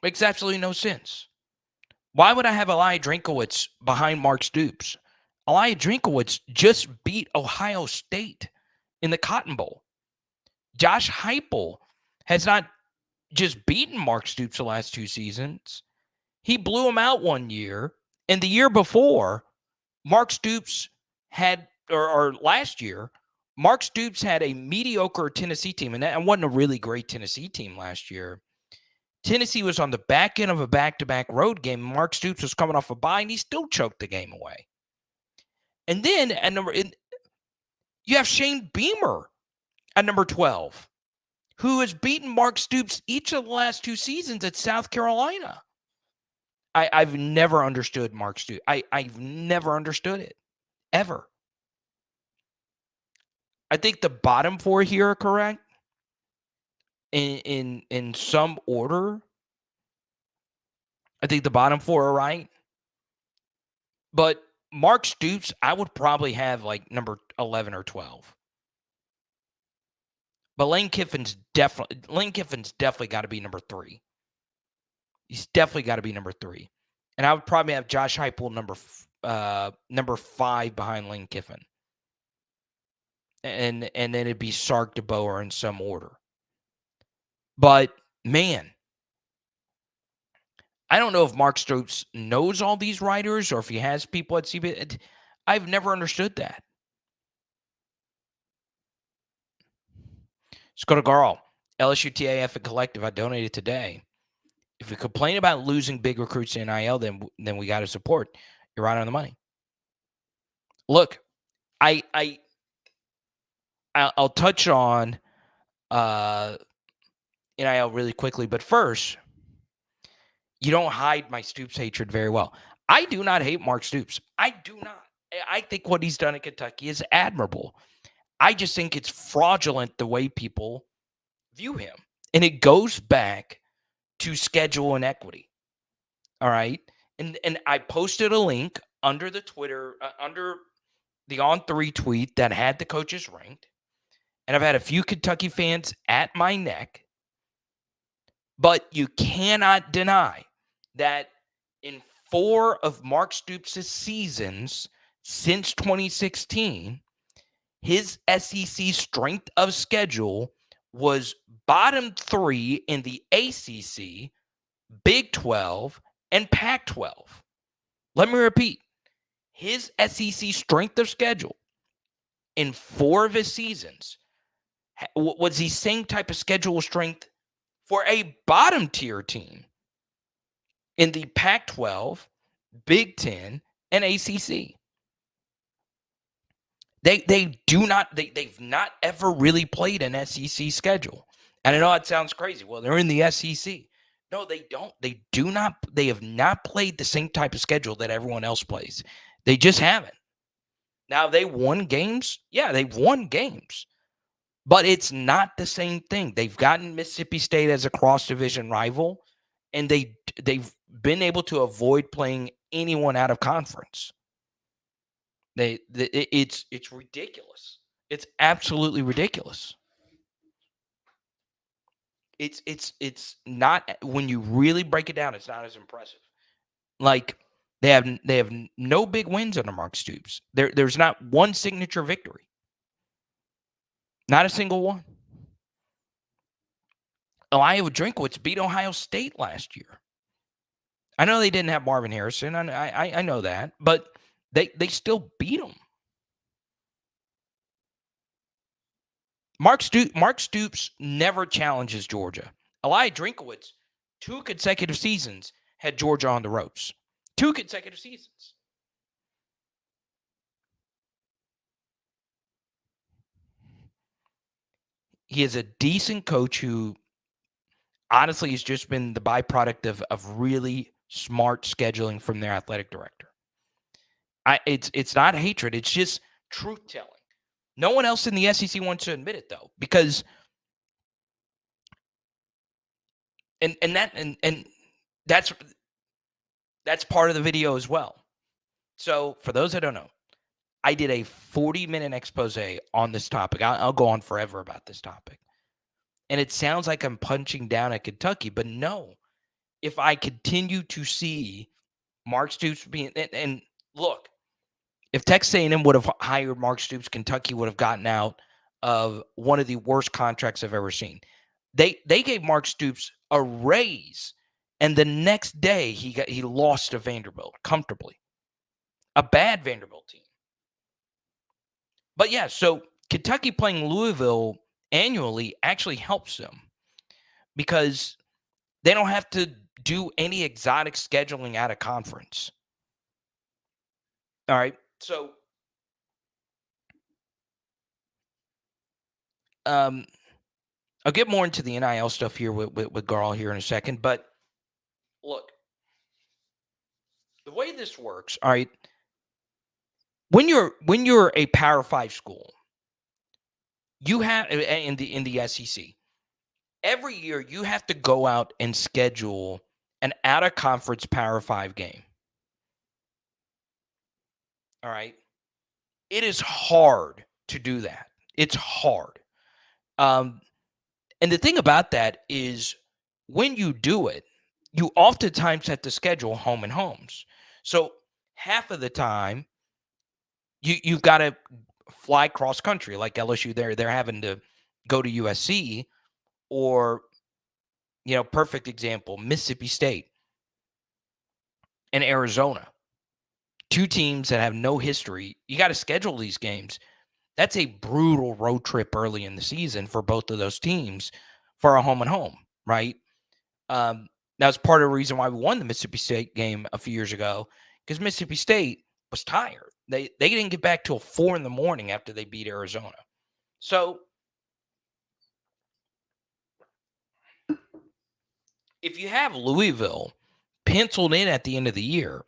Makes absolutely no sense. Why would I have Elijah Drinkowitz behind Mark Stoops? Elijah Drinkowitz just beat Ohio State in the Cotton Bowl. Josh Heupel has not just beaten Mark Stoops the last 2 seasons. He blew him out one year. And the year before, Mark Stoops had, or last year, Mark Stoops had a mediocre Tennessee team. And that wasn't a really great Tennessee team last year. Tennessee was on the back end of a back-to-back road game. Mark Stoops was coming off a bye, and he still choked the game away. And then you have Shane Beamer at number 12, who has beaten Mark Stoops each of the last 2 seasons at South Carolina. I've never understood Mark Stoops. I've never understood it, ever. I think the bottom 4 here are correct in some order. I think the bottom 4 are right. But Mark Stoops, I would probably have like number 11 or 12. But Lane Kiffin's definitely got to be number 3. He's definitely got to be number 3. And I would probably have Josh Heupel number 5 behind Lane Kiffin. And then it'd be Sark, DeBoer in some order. But man, I don't know if Mark Stoops knows all these writers or if he has people at CBS. I've never understood that. Let's go to Garl. LSU TAF and Collective. I donated today. If we complain about losing big recruits in NIL, then we got to support. You're right on the money. Look, I'll touch on NIL really quickly, but first, you don't hide my Stoops hatred very well. I do not hate Mark Stoops. I do not. I think what he's done in Kentucky is admirable. I just think it's fraudulent the way people view him. And it goes back to schedule and equity. All right. And I posted a link under the Twitter, under the On3 tweet that had the coaches ranked. And I've had a few Kentucky fans at my neck. But you cannot deny that in 4 of Mark Stoops' seasons since 2016, his SEC strength of schedule was bottom 3 in the ACC, Big 12, and Pac-12. Let me repeat. His SEC strength of schedule in 4 of his seasons was the same type of schedule strength for a bottom-tier team in the Pac-12, Big 10, and ACC. They've not ever really played an SEC schedule. And I know that sounds crazy. Well, they're in the SEC. No, they don't. They have not played the same type of schedule that everyone else plays. They just haven't. Now, they won games. Yeah, they've won games. But it's not the same thing. They've gotten Mississippi State as a cross-division rival, and they've been able to avoid playing anyone out of conference. It's ridiculous. It's absolutely ridiculous. It's not, when you really break it down, it's not as impressive. Like they have no big wins under Mark Stoops. There's not one signature victory. Not a single one. Elijah Drinkowitz beat Ohio State last year. I know they didn't have Marvin Harrison. I know that, but they still beat them. Mark Stoops never challenges Georgia. Eli Drinkowitz, 2 consecutive seasons, had Georgia on the ropes. 2 consecutive seasons. He is a decent coach who honestly has just been the byproduct of really smart scheduling from their athletic director. It's not hatred. It's just truth telling. No one else in the SEC wants to admit it though, because and that's part of the video as well. So for those that don't know, I did a 40-minute expose on this topic. I'll go on forever about this topic. And it sounds like I'm punching down at Kentucky, but no. If I continue to see Mark Stoops being and look, if Texas A&M would have hired Mark Stoops, Kentucky would have gotten out of one of the worst contracts I've ever seen. They gave Mark Stoops a raise, and the next day he lost to Vanderbilt comfortably. A bad Vanderbilt team. But yeah, so Kentucky playing Louisville annually actually helps them because they don't have to do any exotic scheduling out of conference. All right. So I'll get more into the NIL stuff here with Garl here in a second. But look, the way this works, all right, when you're a Power 5 school, you have in the SEC, every year you have to go out and schedule an out-of-conference Power 5 game. All right. It is hard to do that. It's hard. And the thing about that is when you do it, you oftentimes have to schedule home and homes. So half of the time, you've got to fly cross country like LSU. They're having to go to USC or, perfect example, Mississippi State and Arizona. 2 teams that have no history. You got to schedule these games. That's a brutal road trip early in the season for both of those teams for a home and home, right? That was part of the reason why we won the Mississippi State game a few years ago, because Mississippi State was tired. They didn't get back till 4 a.m. after they beat Arizona. So if you have Louisville penciled in at the end of the year,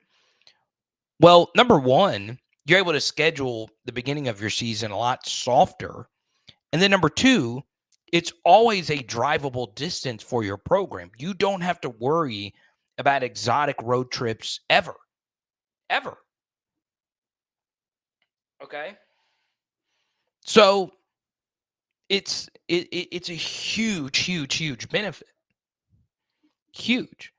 well, number one, you're able to schedule the beginning of your season a lot softer. And then number two, it's always a drivable distance for your program. You don't have to worry about exotic road trips ever. Ever. Okay? So it's a huge benefit. Huge.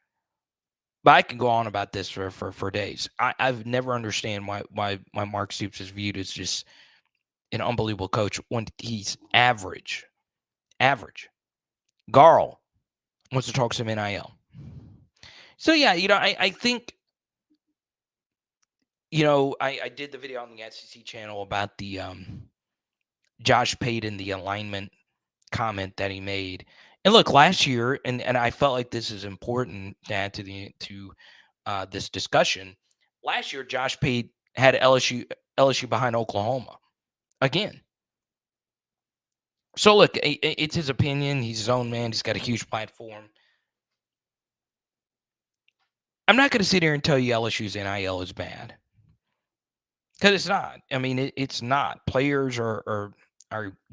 But I can go on about this for days. I've never understand why Mark Stoops is viewed as just an unbelievable coach when he's average. Average. Garl wants to talk some NIL. So yeah, I think, I did the video on the SEC channel about the Josh Payton, the alignment comment that he made. And look, last year, and I felt like this is important to add to this discussion. Last year, Josh Payton had LSU behind Oklahoma again. So look, it's his opinion. He's his own man. He's got a huge platform. I'm not going to sit here and tell you LSU's NIL is bad, because it's not. I mean, it's not. Players are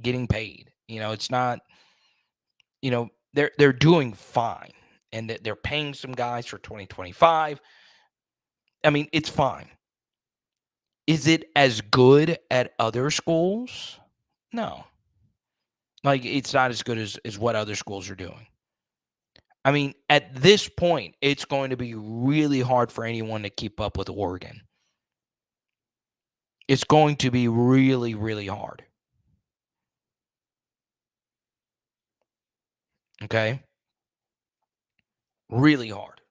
getting paid. It's not. They're doing fine, and they're paying some guys for 2025. I mean, it's fine. Is it as good at other schools? No. Like, it's not as good as what other schools are doing. I mean, at this point, it's going to be really hard for anyone to keep up with Oregon. It's going to be really, really hard. Okay? Really hard.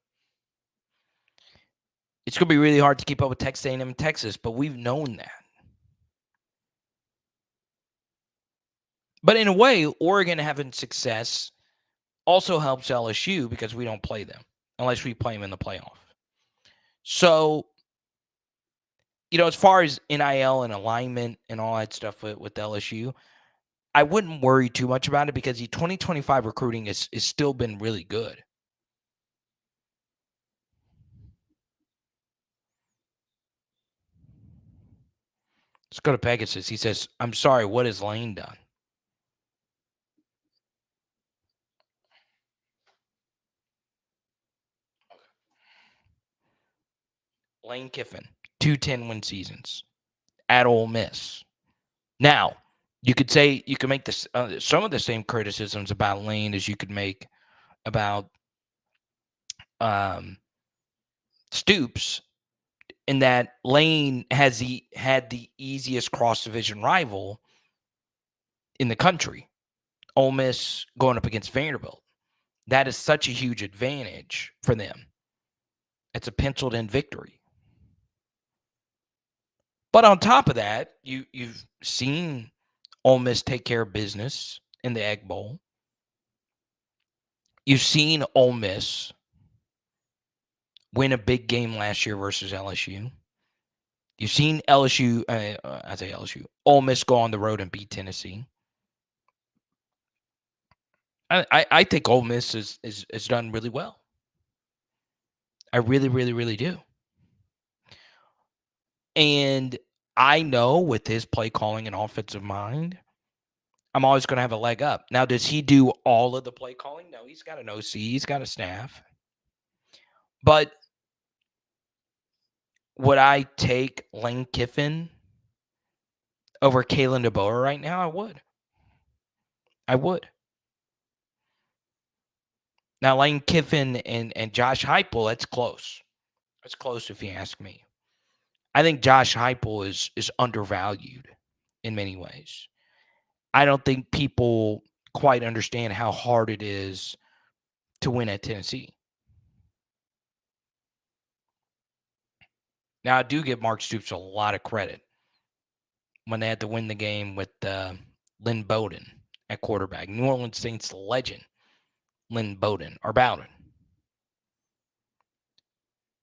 It's going to be really hard to keep up with Texas A&M and Texas, but we've known that. But in a way, Oregon having success also helps LSU because we don't play them unless we play them in the playoff. So, as far as NIL and alignment and all that stuff with LSU, I wouldn't worry too much about it because the 2025 recruiting is still been really good. Let's go to Pegasus. He says, I'm sorry, what has Lane done? Lane Kiffin, 2 10-win seasons at Ole Miss. Now, you could make this some of the same criticisms about Lane as you could make about Stoops, in that Lane had the easiest cross-division rival in the country, Ole Miss going up against Vanderbilt. That is such a huge advantage for them. It's a penciled-in victory. But on top of that, you've seen Ole Miss take care of business in the Egg Bowl. You've seen Ole Miss win a big game last year versus LSU. You've seen LSU, Ole Miss go on the road and beat Tennessee. I think Ole Miss is done really well. I really, really, really do. And I know with his play calling and offensive mind, I'm always going to have a leg up. Now, does he do all of the play calling? No, he's got an OC. He's got a staff. But would I take Lane Kiffin over Kalen DeBoer right now? I would. Now, Lane Kiffin and Josh Heupel, that's close. That's close if you ask me. I think Josh Heupel is undervalued in many ways. I don't think people quite understand how hard it is to win at Tennessee. Now, I do give Mark Stoops a lot of credit when they had to win the game with Lynn Bowden at quarterback. New Orleans Saints legend, Lynn Bowden, or Bowden.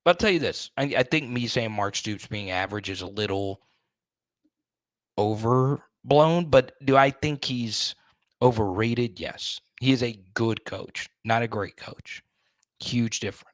But I'll tell you this. I think me saying Mark Stoops being average is a little overblown, but do I think he's overrated? Yes. He is a good coach, not a great coach. Huge difference.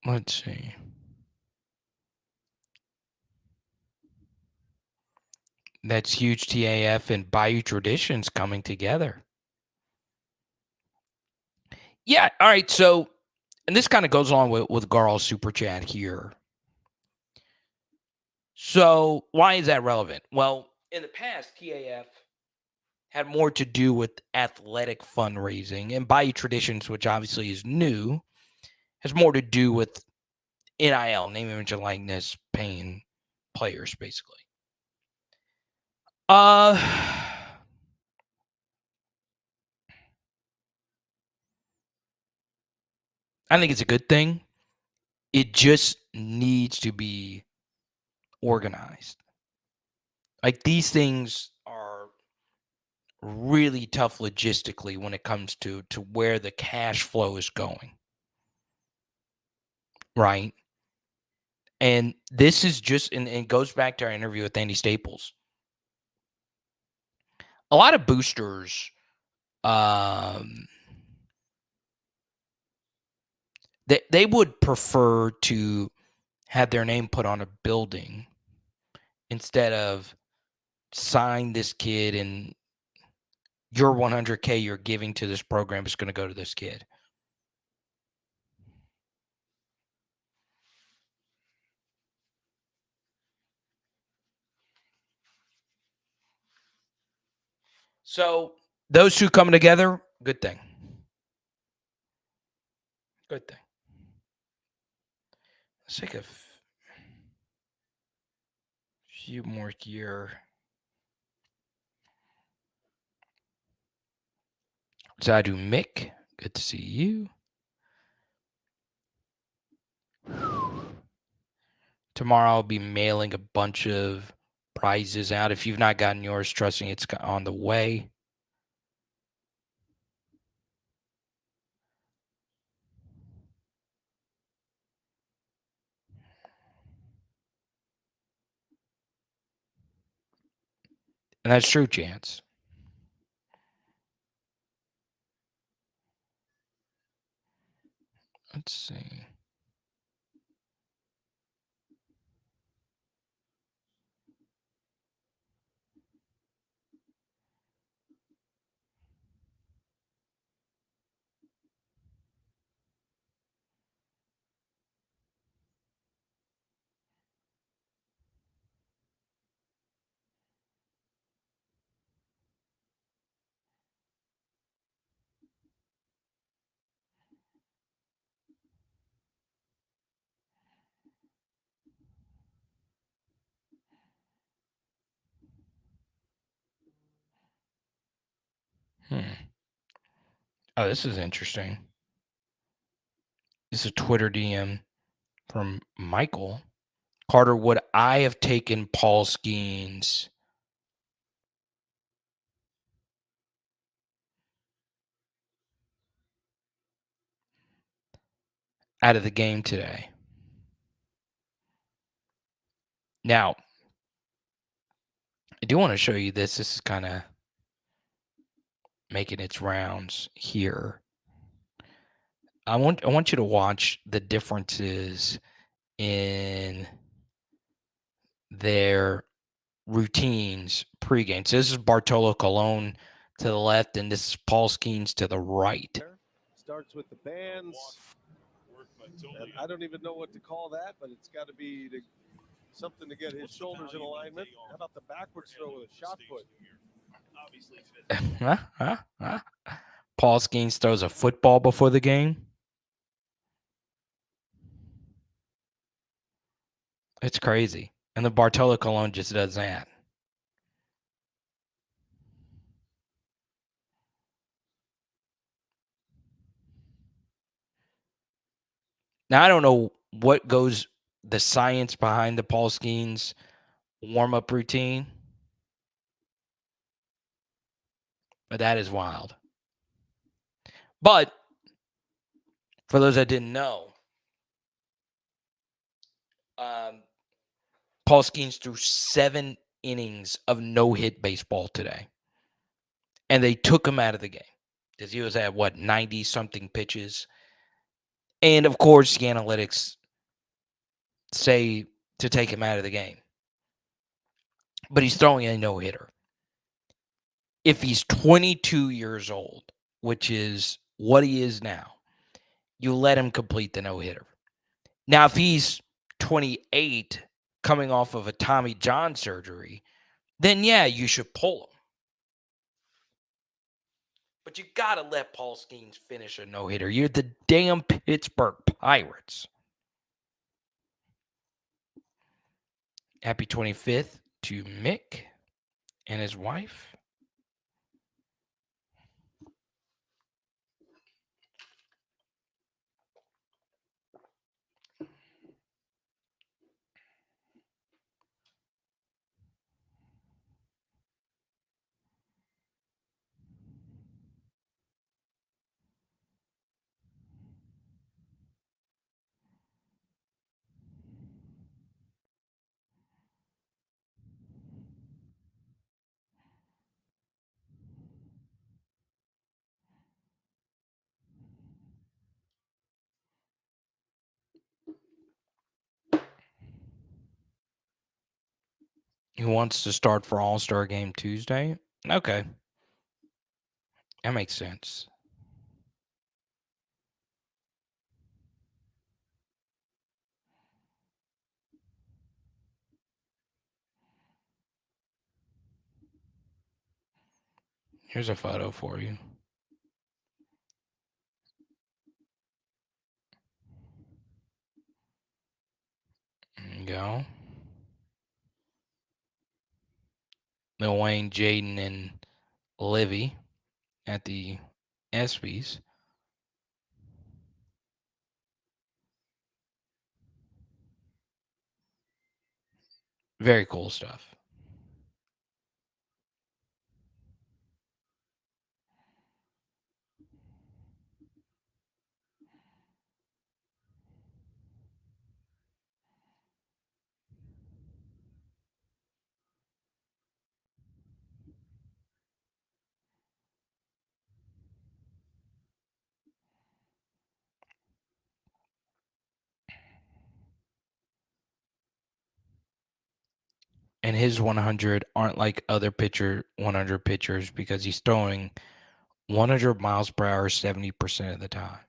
Let's see. That's huge. TAF and Bayou Traditions coming together. Yeah. All right. So, and this kind of goes along with Garl's super chat here. So, why is that relevant? Well, in the past, TAF had more to do with athletic fundraising, and Bayou Traditions, which obviously is new, has more to do with NIL, name, image, and likeness, paying players, basically. I think it's a good thing. It just needs to be organized. Like, these things are really tough logistically when it comes to where the cash flow is going. Right? And this is just, and it goes back to our interview with Andy Staples. A lot of boosters, they would prefer to have their name put on a building instead of sign this kid and your $100K you're giving to this program is going to go to this kid. So those two coming together, good thing. Good thing. Let's take a few more here. Zadu Mick, good to see you. Tomorrow I'll be mailing a bunch of prizes out. If you've not gotten yours, trust me, it's on the way. And that's true, Chance. Let's see. Oh, this is interesting. This is a Twitter DM from Michael. Carter, would I have taken Paul Skenes out of the game today? Now, I do want to show you this. This is kind of making its rounds here. I want you to watch the differences in their routines pregame. So this is Bartolo Colon to the left, and this is Paul Skenes to the right. Starts with the bands. And I don't even know what to call that, but it's got to be something to get his shoulders in alignment. How about the backwards throw with a shot put? Paul Skenes throws a football before the game. It's crazy. And the Bartolo Colon just does that. Now, I don't know what goes the science behind the Paul Skenes warm-up routine, but that is wild. But for those that didn't know, Paul Skenes threw 7 innings of no-hit baseball today, and they took him out of the game because he was at, 90-something pitches. And, of course, the analytics say to take him out of the game. But he's throwing a no-hitter. If he's 22 years old, which is what he is now, you let him complete the no-hitter. Now, if he's 28 coming off of a Tommy John surgery, then, yeah, you should pull him. But you got to let Paul Skenes finish a no-hitter. You're the damn Pittsburgh Pirates. Happy 25th to Mick and his wife. He wants to start for All-Star Game Tuesday. Okay. That makes sense. Here's a photo for you. There you go. Lil Wayne, Jaden, and Livy at the ESPYs. Very cool stuff. And his 100 aren't like other 100 pitchers because he's throwing 100 miles per hour 70% of the time.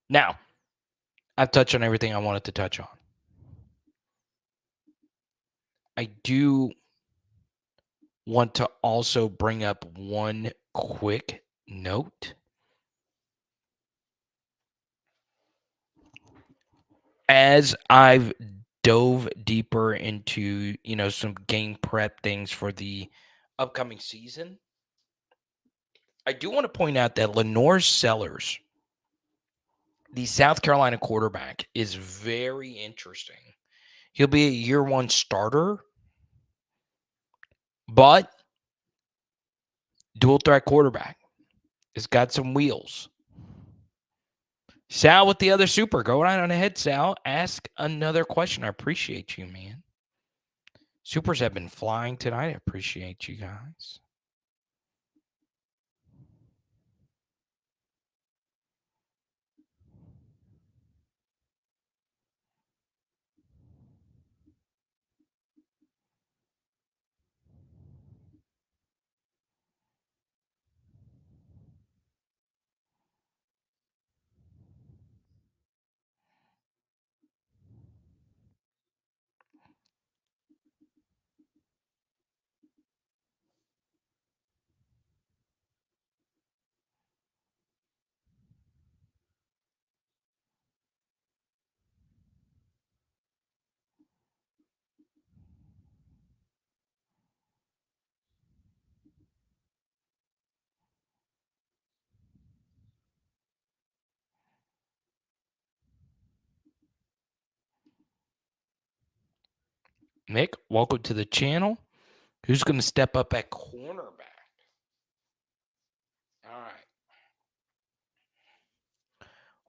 Now, I've touched on everything I wanted to touch on. I do want to also bring up one quick note. As I've dove deeper into, some game prep things for the upcoming season, I do want to point out that Lenore Sellers, the South Carolina quarterback, is very interesting. He'll be a year one starter, but dual threat quarterback. Has got some wheels. Sal with the other super. Go right on ahead, Sal. Ask another question. I appreciate you, man. Supers have been flying tonight. I appreciate you guys. Nick, welcome to the channel. Who's going to step up at cornerback? All right.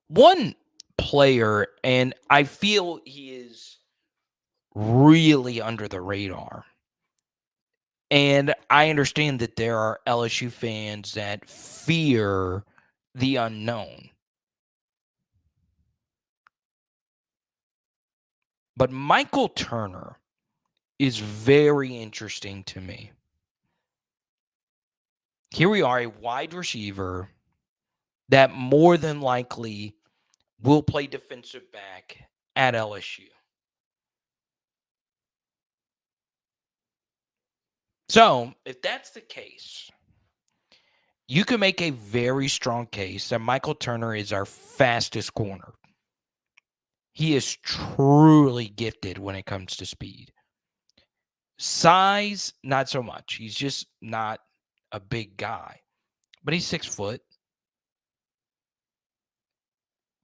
One player, and I feel he is really under the radar. And I understand that there are LSU fans that fear the unknown. But Michael Turner is very interesting to me. Here we are, a wide receiver that more than likely will play defensive back at LSU. So, if that's the case, you can make a very strong case that Michael Turner is our fastest corner. He is truly gifted when it comes to speed. Size, not so much. He's just not a big guy. But he's 6 foot.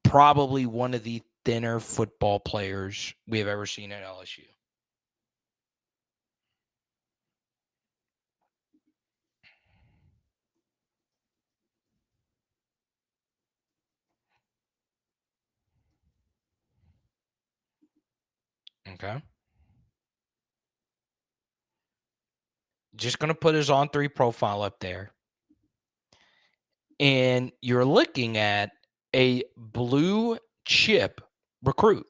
Probably one of the thinner football players we have ever seen at LSU. Okay. Just going to put his On3 profile up there. And you're looking at a blue chip recruit.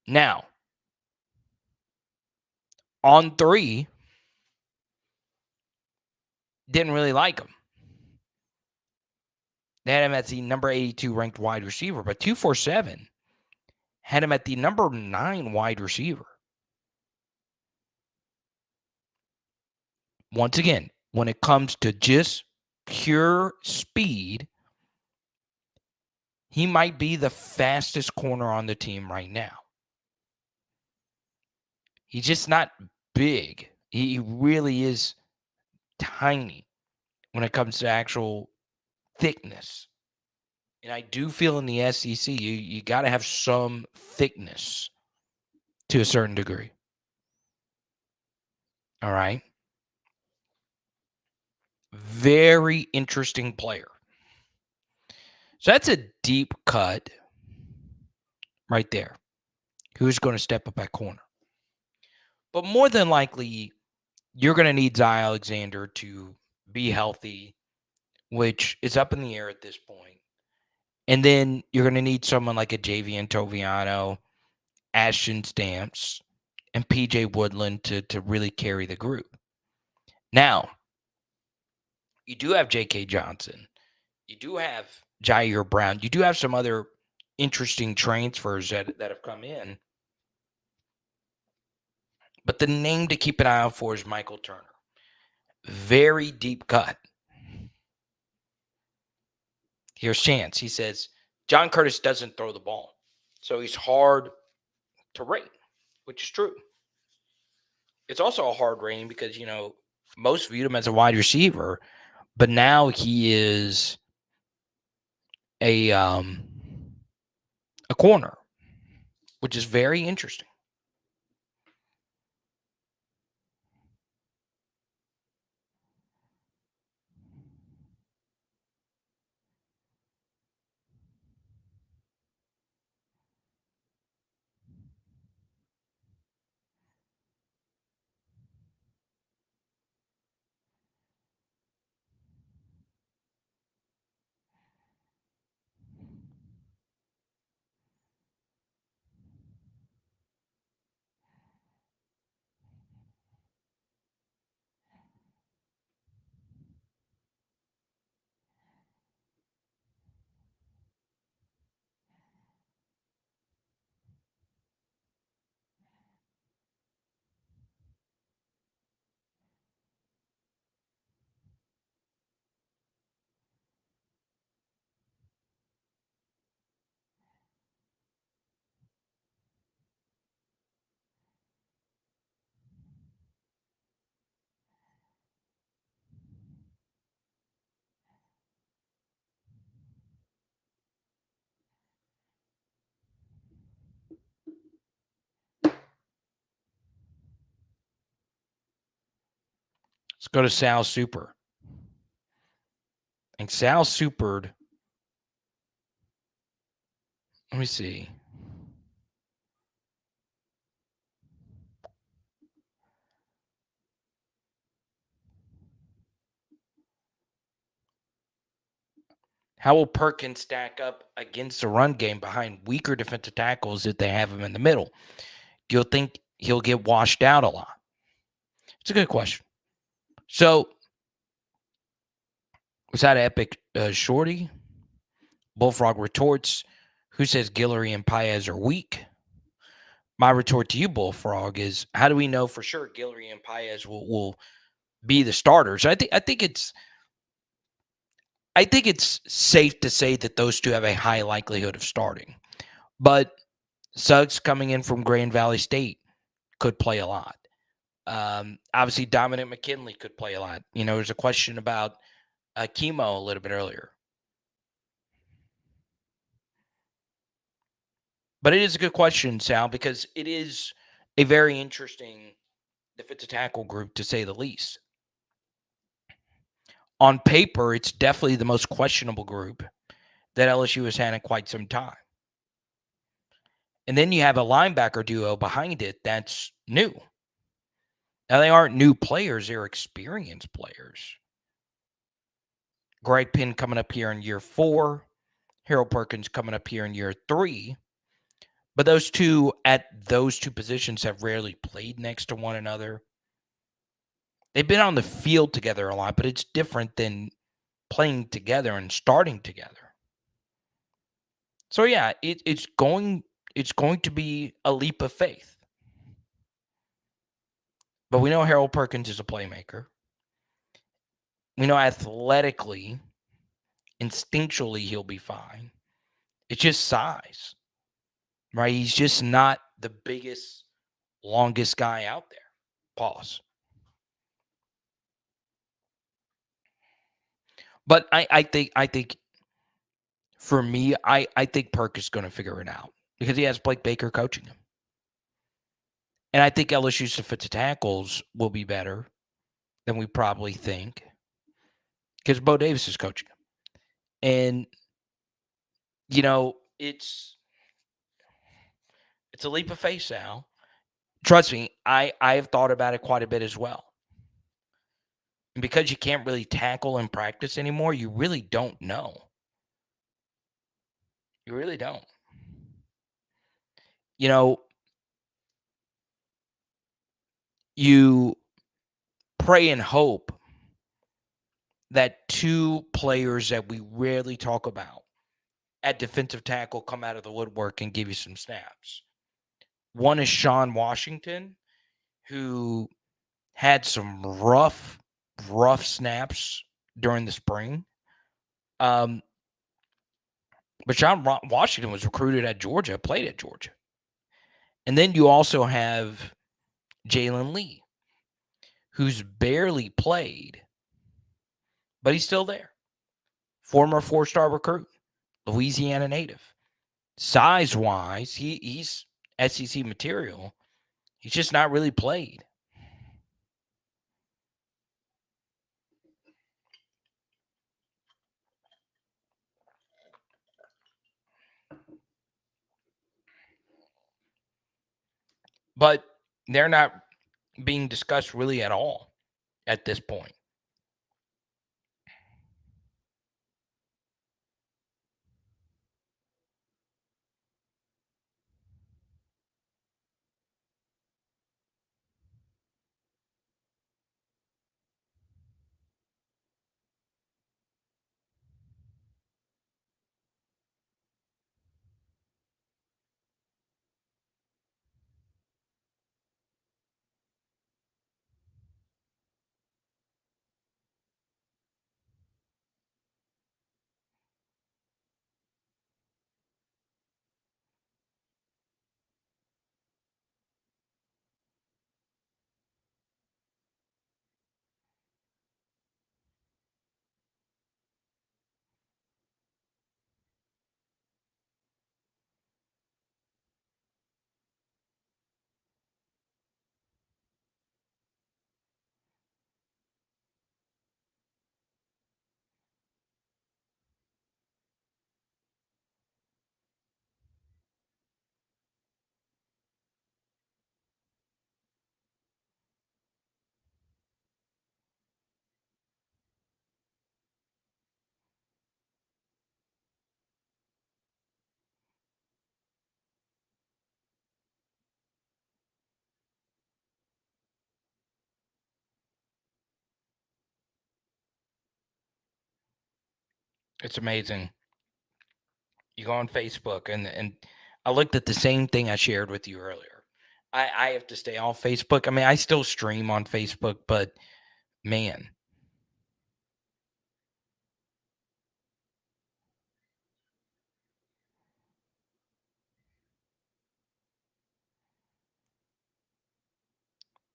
Now, On 3, didn't really like him. They had him at the number 82 ranked wide receiver, but 247 had him at the number 9 wide receiver. Once again, when it comes to just pure speed, he might be the fastest corner on the team right now. He's just not big. He really is tiny when it comes to actual thickness. And I do feel in the SEC, you got to have some thickness to a certain degree. All right. Very interesting player. So that's a deep cut right there. Who's going to step up at corner? But more than likely, you're going to need Zy Alexander to be healthy, which is up in the air at this point. And then you're going to need someone like a Javian Toviano, Ashton Stamps, and PJ Woodland to really carry the group. Now, you do have J.K. Johnson. You do have Jair Brown. You do have some other interesting transfers that have come in. But the name to keep an eye out for is Michael Turner. Very deep cut. Here's Chance. He says, John Curtis doesn't throw the ball. So he's hard to rate, which is true. It's also a hard rating because, most viewed him as a wide receiver, but now he is a corner, which is very interesting. Let's go to Sal Super. And Sal supered. Let me see. How will Perkins stack up against the run game behind weaker defensive tackles if they have him in the middle? Do you think he'll get washed out a lot? It's a good question. So, was that epic shorty? Bullfrog retorts, who says Guillory and Paez are weak? My retort to you, Bullfrog, is how do we know for sure Guillory and Paez will be the starters? I think it's safe to say that those two have a high likelihood of starting. But Suggs coming in from Grand Valley State could play a lot. Obviously, Dominic McKinley could play a lot. There's a question about Chemo a little bit earlier. But it is a good question, Sal, because it is a very interesting defensive tackle group, to say the least. On paper, it's definitely the most questionable group that LSU has had in quite some time. And then you have a linebacker duo behind it that's new. Now, they aren't new players. They're experienced players. Greg Penn coming up here in year 4. Harold Perkins coming up here in year 3. But those two at those two positions have rarely played next to one another. They've been on the field together a lot, but it's different than playing together and starting together. So yeah, it's going to be a leap of faith. But we know Harold Perkins is a playmaker. We know athletically, instinctually, he'll be fine. It's just size, right? He's just not the biggest, longest guy out there. Pause. But I think for me, I think Perk is going to figure it out because he has Blake Baker coaching him. And I think LSU's defensive tackles will be better than we probably think because Bo Davis is coaching him. And, you know, it's a leap of faith, Al. Trust me, I have thought about it quite a bit as well. And because you can't really tackle in practice anymore, you really don't know. You really don't. You know, you pray and hope that two players that we rarely talk about at defensive tackle come out of the woodwork and give you some snaps. One is Sean Washington, who had some rough snaps during the spring. But Sean Washington was recruited at Georgia, played at Georgia. And then you also have Jalen Lee, who's barely played, but he's still there. Former 4-star recruit, Louisiana native. Size-wise, he's SEC material. He's just not really played. But they're not being discussed really at all at this point. It's amazing. You go on Facebook, and I looked at the same thing I shared with you earlier. I have to stay off Facebook. I mean, I still stream on Facebook, but man.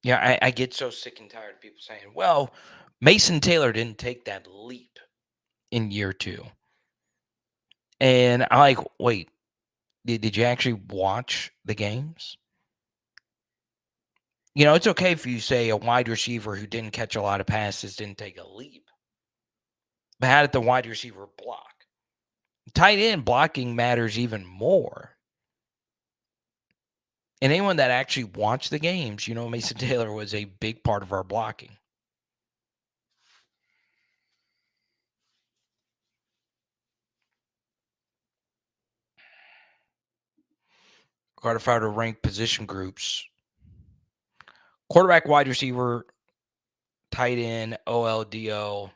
Yeah, I get so sick and tired of people saying, well, Mason Taylor didn't take that leap in year 2. And I'm like, wait, did you actually watch the games? You know, it's okay if you say a wide receiver who didn't catch a lot of passes didn't take a leap. But how did the wide receiver block? Tight end blocking matters even more. And anyone that actually watched the games, you know, Mason Taylor was a big part of our blocking. Carter if I were to rank position groups. Quarterback, wide receiver, tight end, OL, DL,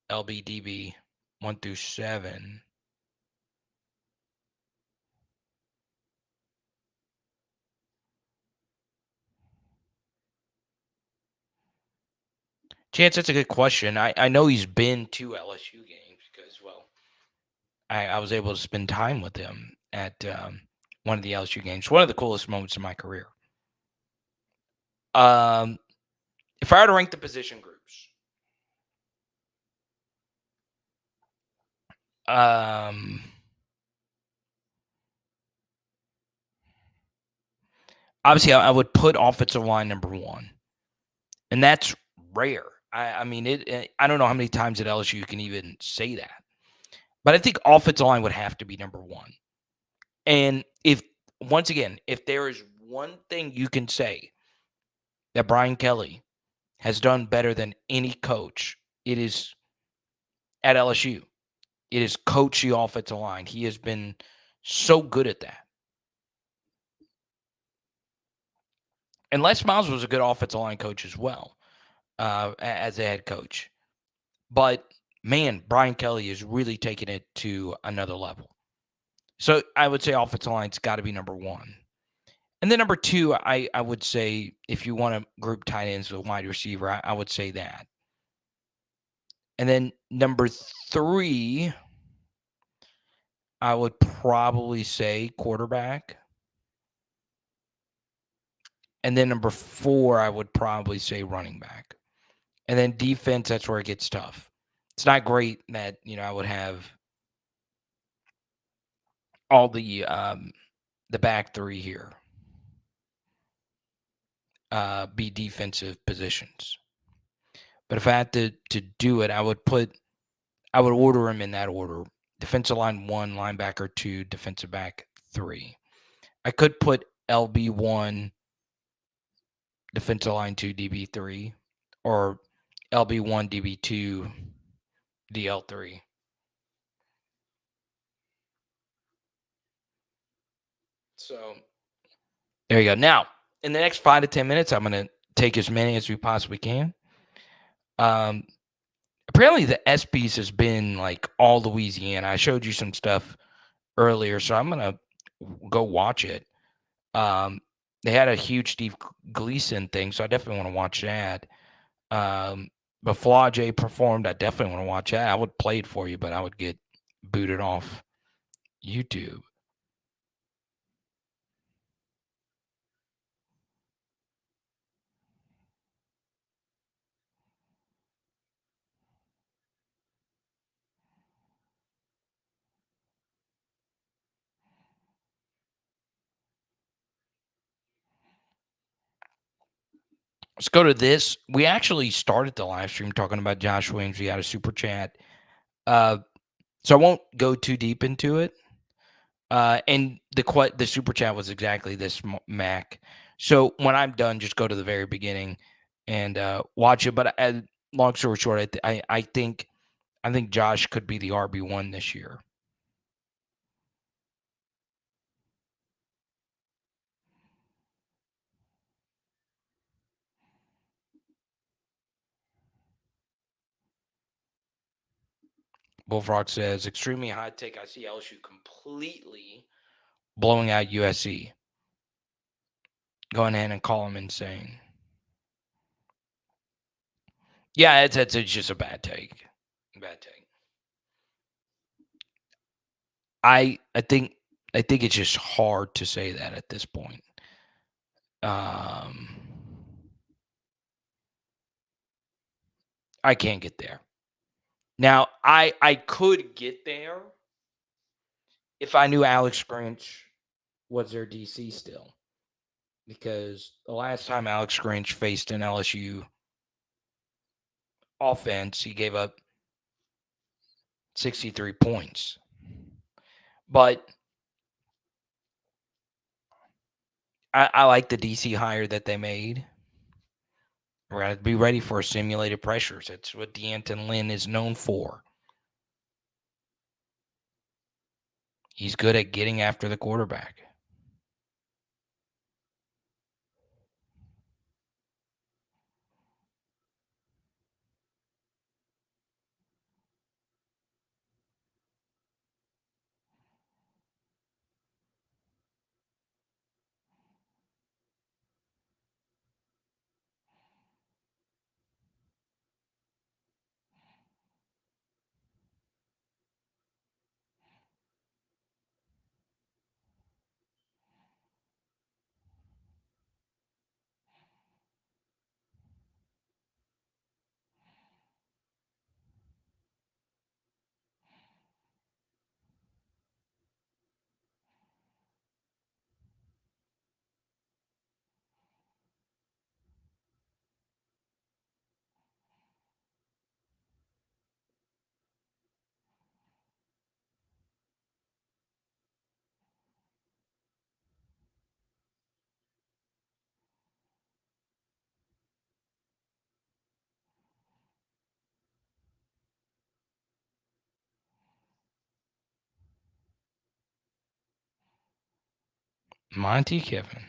LB, DB, 1 through 7. Chance, that's a good question. I know he's been to LSU games because, well, I was able to spend time with him at one of the LSU games. One of the coolest moments in my career. If I were to rank the position groups, obviously I would put offensive line number 1, and that's rare. I mean, I don't know how many times at LSU you can even say that, but I think offensive line would have to be number 1. And if there is one thing you can say that Brian Kelly has done better than any coach, it is at LSU. It is coach the offensive line. He has been so good at that. And Les Miles was a good offensive line coach as well, as a head coach. But, man, Brian Kelly is really taking it to another level. So I would say offensive line's got to be number 1. And then number 2, I would say if you want to group tight ends with wide receiver, I would say that. And then number 3, I would probably say quarterback. And then number 4, I would probably say running back. And then defense, that's where it gets tough. It's not great that, I would have all the back 3 here be defensive positions. But if I had to do it, I would order them in that order. Defensive line 1, linebacker 2, defensive back 3. I could put LB 1, defensive line 2, DB 3, or LB 1, DB 2, DL 3. So there you go. Now, in the next 5 to 10 minutes, I'm going to take as many as we possibly can. Apparently, the ESPYs has been like all Louisiana. I showed you some stuff earlier, so I'm going to go watch it. They had a huge Steve Gleason thing, so I definitely want to watch that. But Flau'jae performed. I definitely want to watch that. I would play it for you, but I would get booted off YouTube. Let's go to this. We actually started the live stream talking about Josh Williams. We had a super chat. So I won't go too deep into it. And the super chat was exactly this, Mac. So when I'm done, just go to the very beginning and watch it. But long story short, I think Josh could be the RB1 this year. Bullfrog says, extremely hot take. I see LSU completely blowing out USC. Going ahead and call him insane. Yeah, it's just a bad take. Bad take. I think it's just hard to say that at this point. I can't get there. Now, I could get there if I knew Alex Grinch was their DC still. Because the last time Alex Grinch faced an LSU offense, he gave up 63 points. But I like the DC hire that they made. We're going to be ready for simulated pressures. That's what D'Anton Lynn is known for. He's good at getting after the quarterback. Monty Kiffin.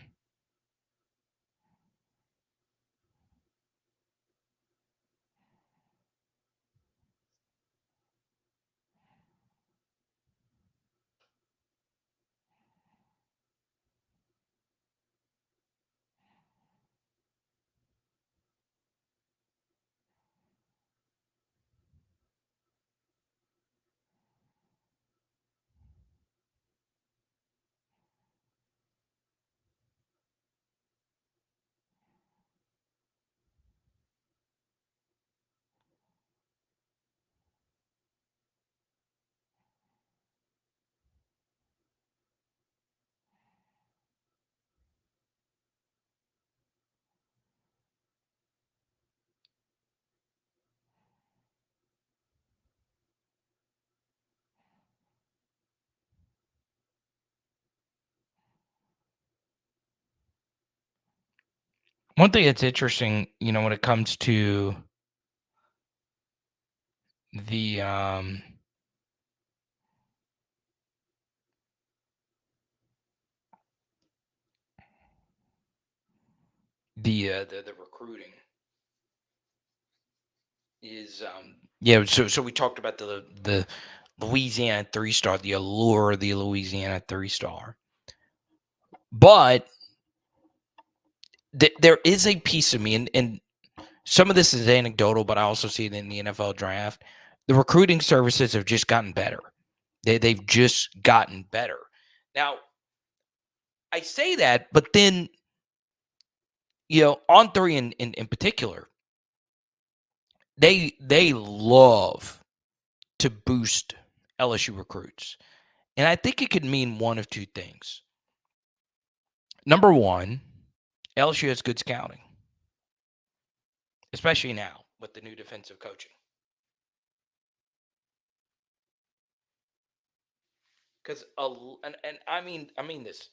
One thing that's interesting, when it comes to the the recruiting is so we talked about the Louisiana 3-star, the allure of the Louisiana 3-star. But there is a piece of me, and some of this is anecdotal, but I also see it in the NFL draft. The recruiting services have just gotten better. They've just gotten better. Now, I say that, but then, On Three in particular, they love to boost LSU recruits. And I think it could mean one of two things. Number one, LSU has good scouting, especially now with the new defensive coaching. Because and I mean this,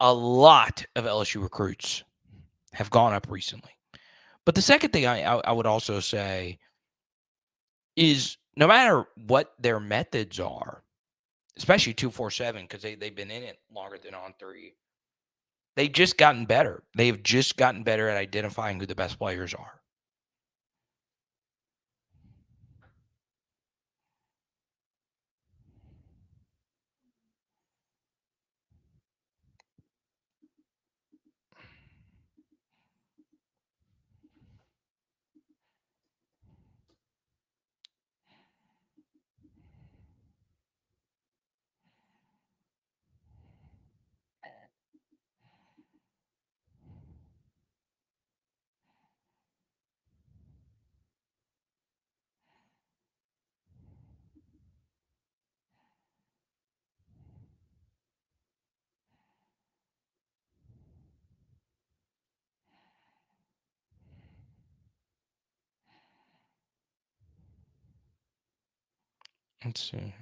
a lot of LSU recruits have gone up recently. But the second thing I would also say is no matter what their methods are, especially 247, because they've been in it longer than On Three, they've just gotten better. They've just gotten better at identifying who the best players are. Let's see.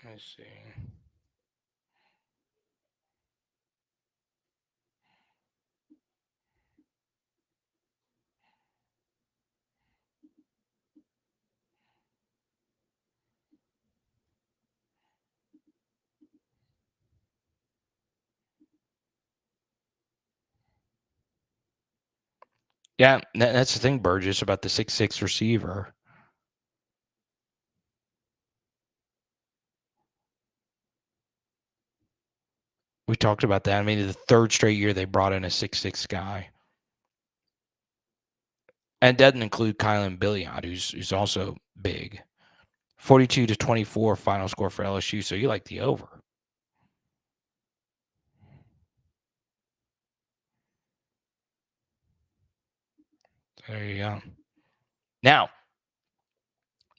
Let's see. Yeah, that's the thing, Burgess, about the 6'6" receiver. We talked about that. I mean, the third straight year they brought in a 6'6" guy. And it doesn't include Kylan Billiard, who's also big. 42-24 final score for LSU. So you like the over. There you go. Now,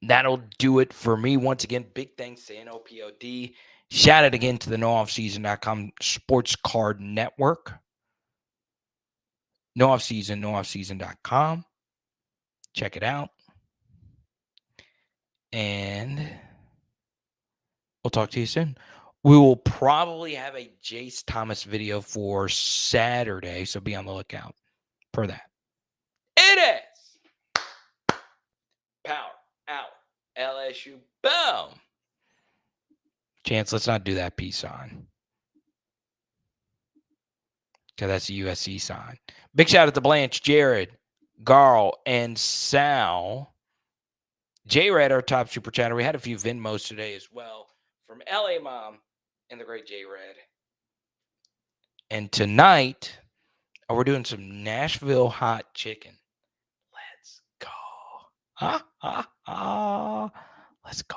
that'll do it for me. Once again, big thanks to NOPOD. Shout out again to the NoOffSeason.com Sports Card Network. NoOffSeason, NoOffSeason.com. Check it out. And we'll talk to you soon. We will probably have a Jace Thomas video for Saturday, so be on the lookout for that. It is Power Hour LSU. Boom. Chance, let's not do that peace sign. Okay, that's the USC sign. Big shout out to Blanche, Jared, Garl, and Sal. J-Red, our top super chatter. We had a few Venmos today as well from LA Mom and the great J-Red. And tonight, we're doing some Nashville hot chicken. Let's go. Let's go.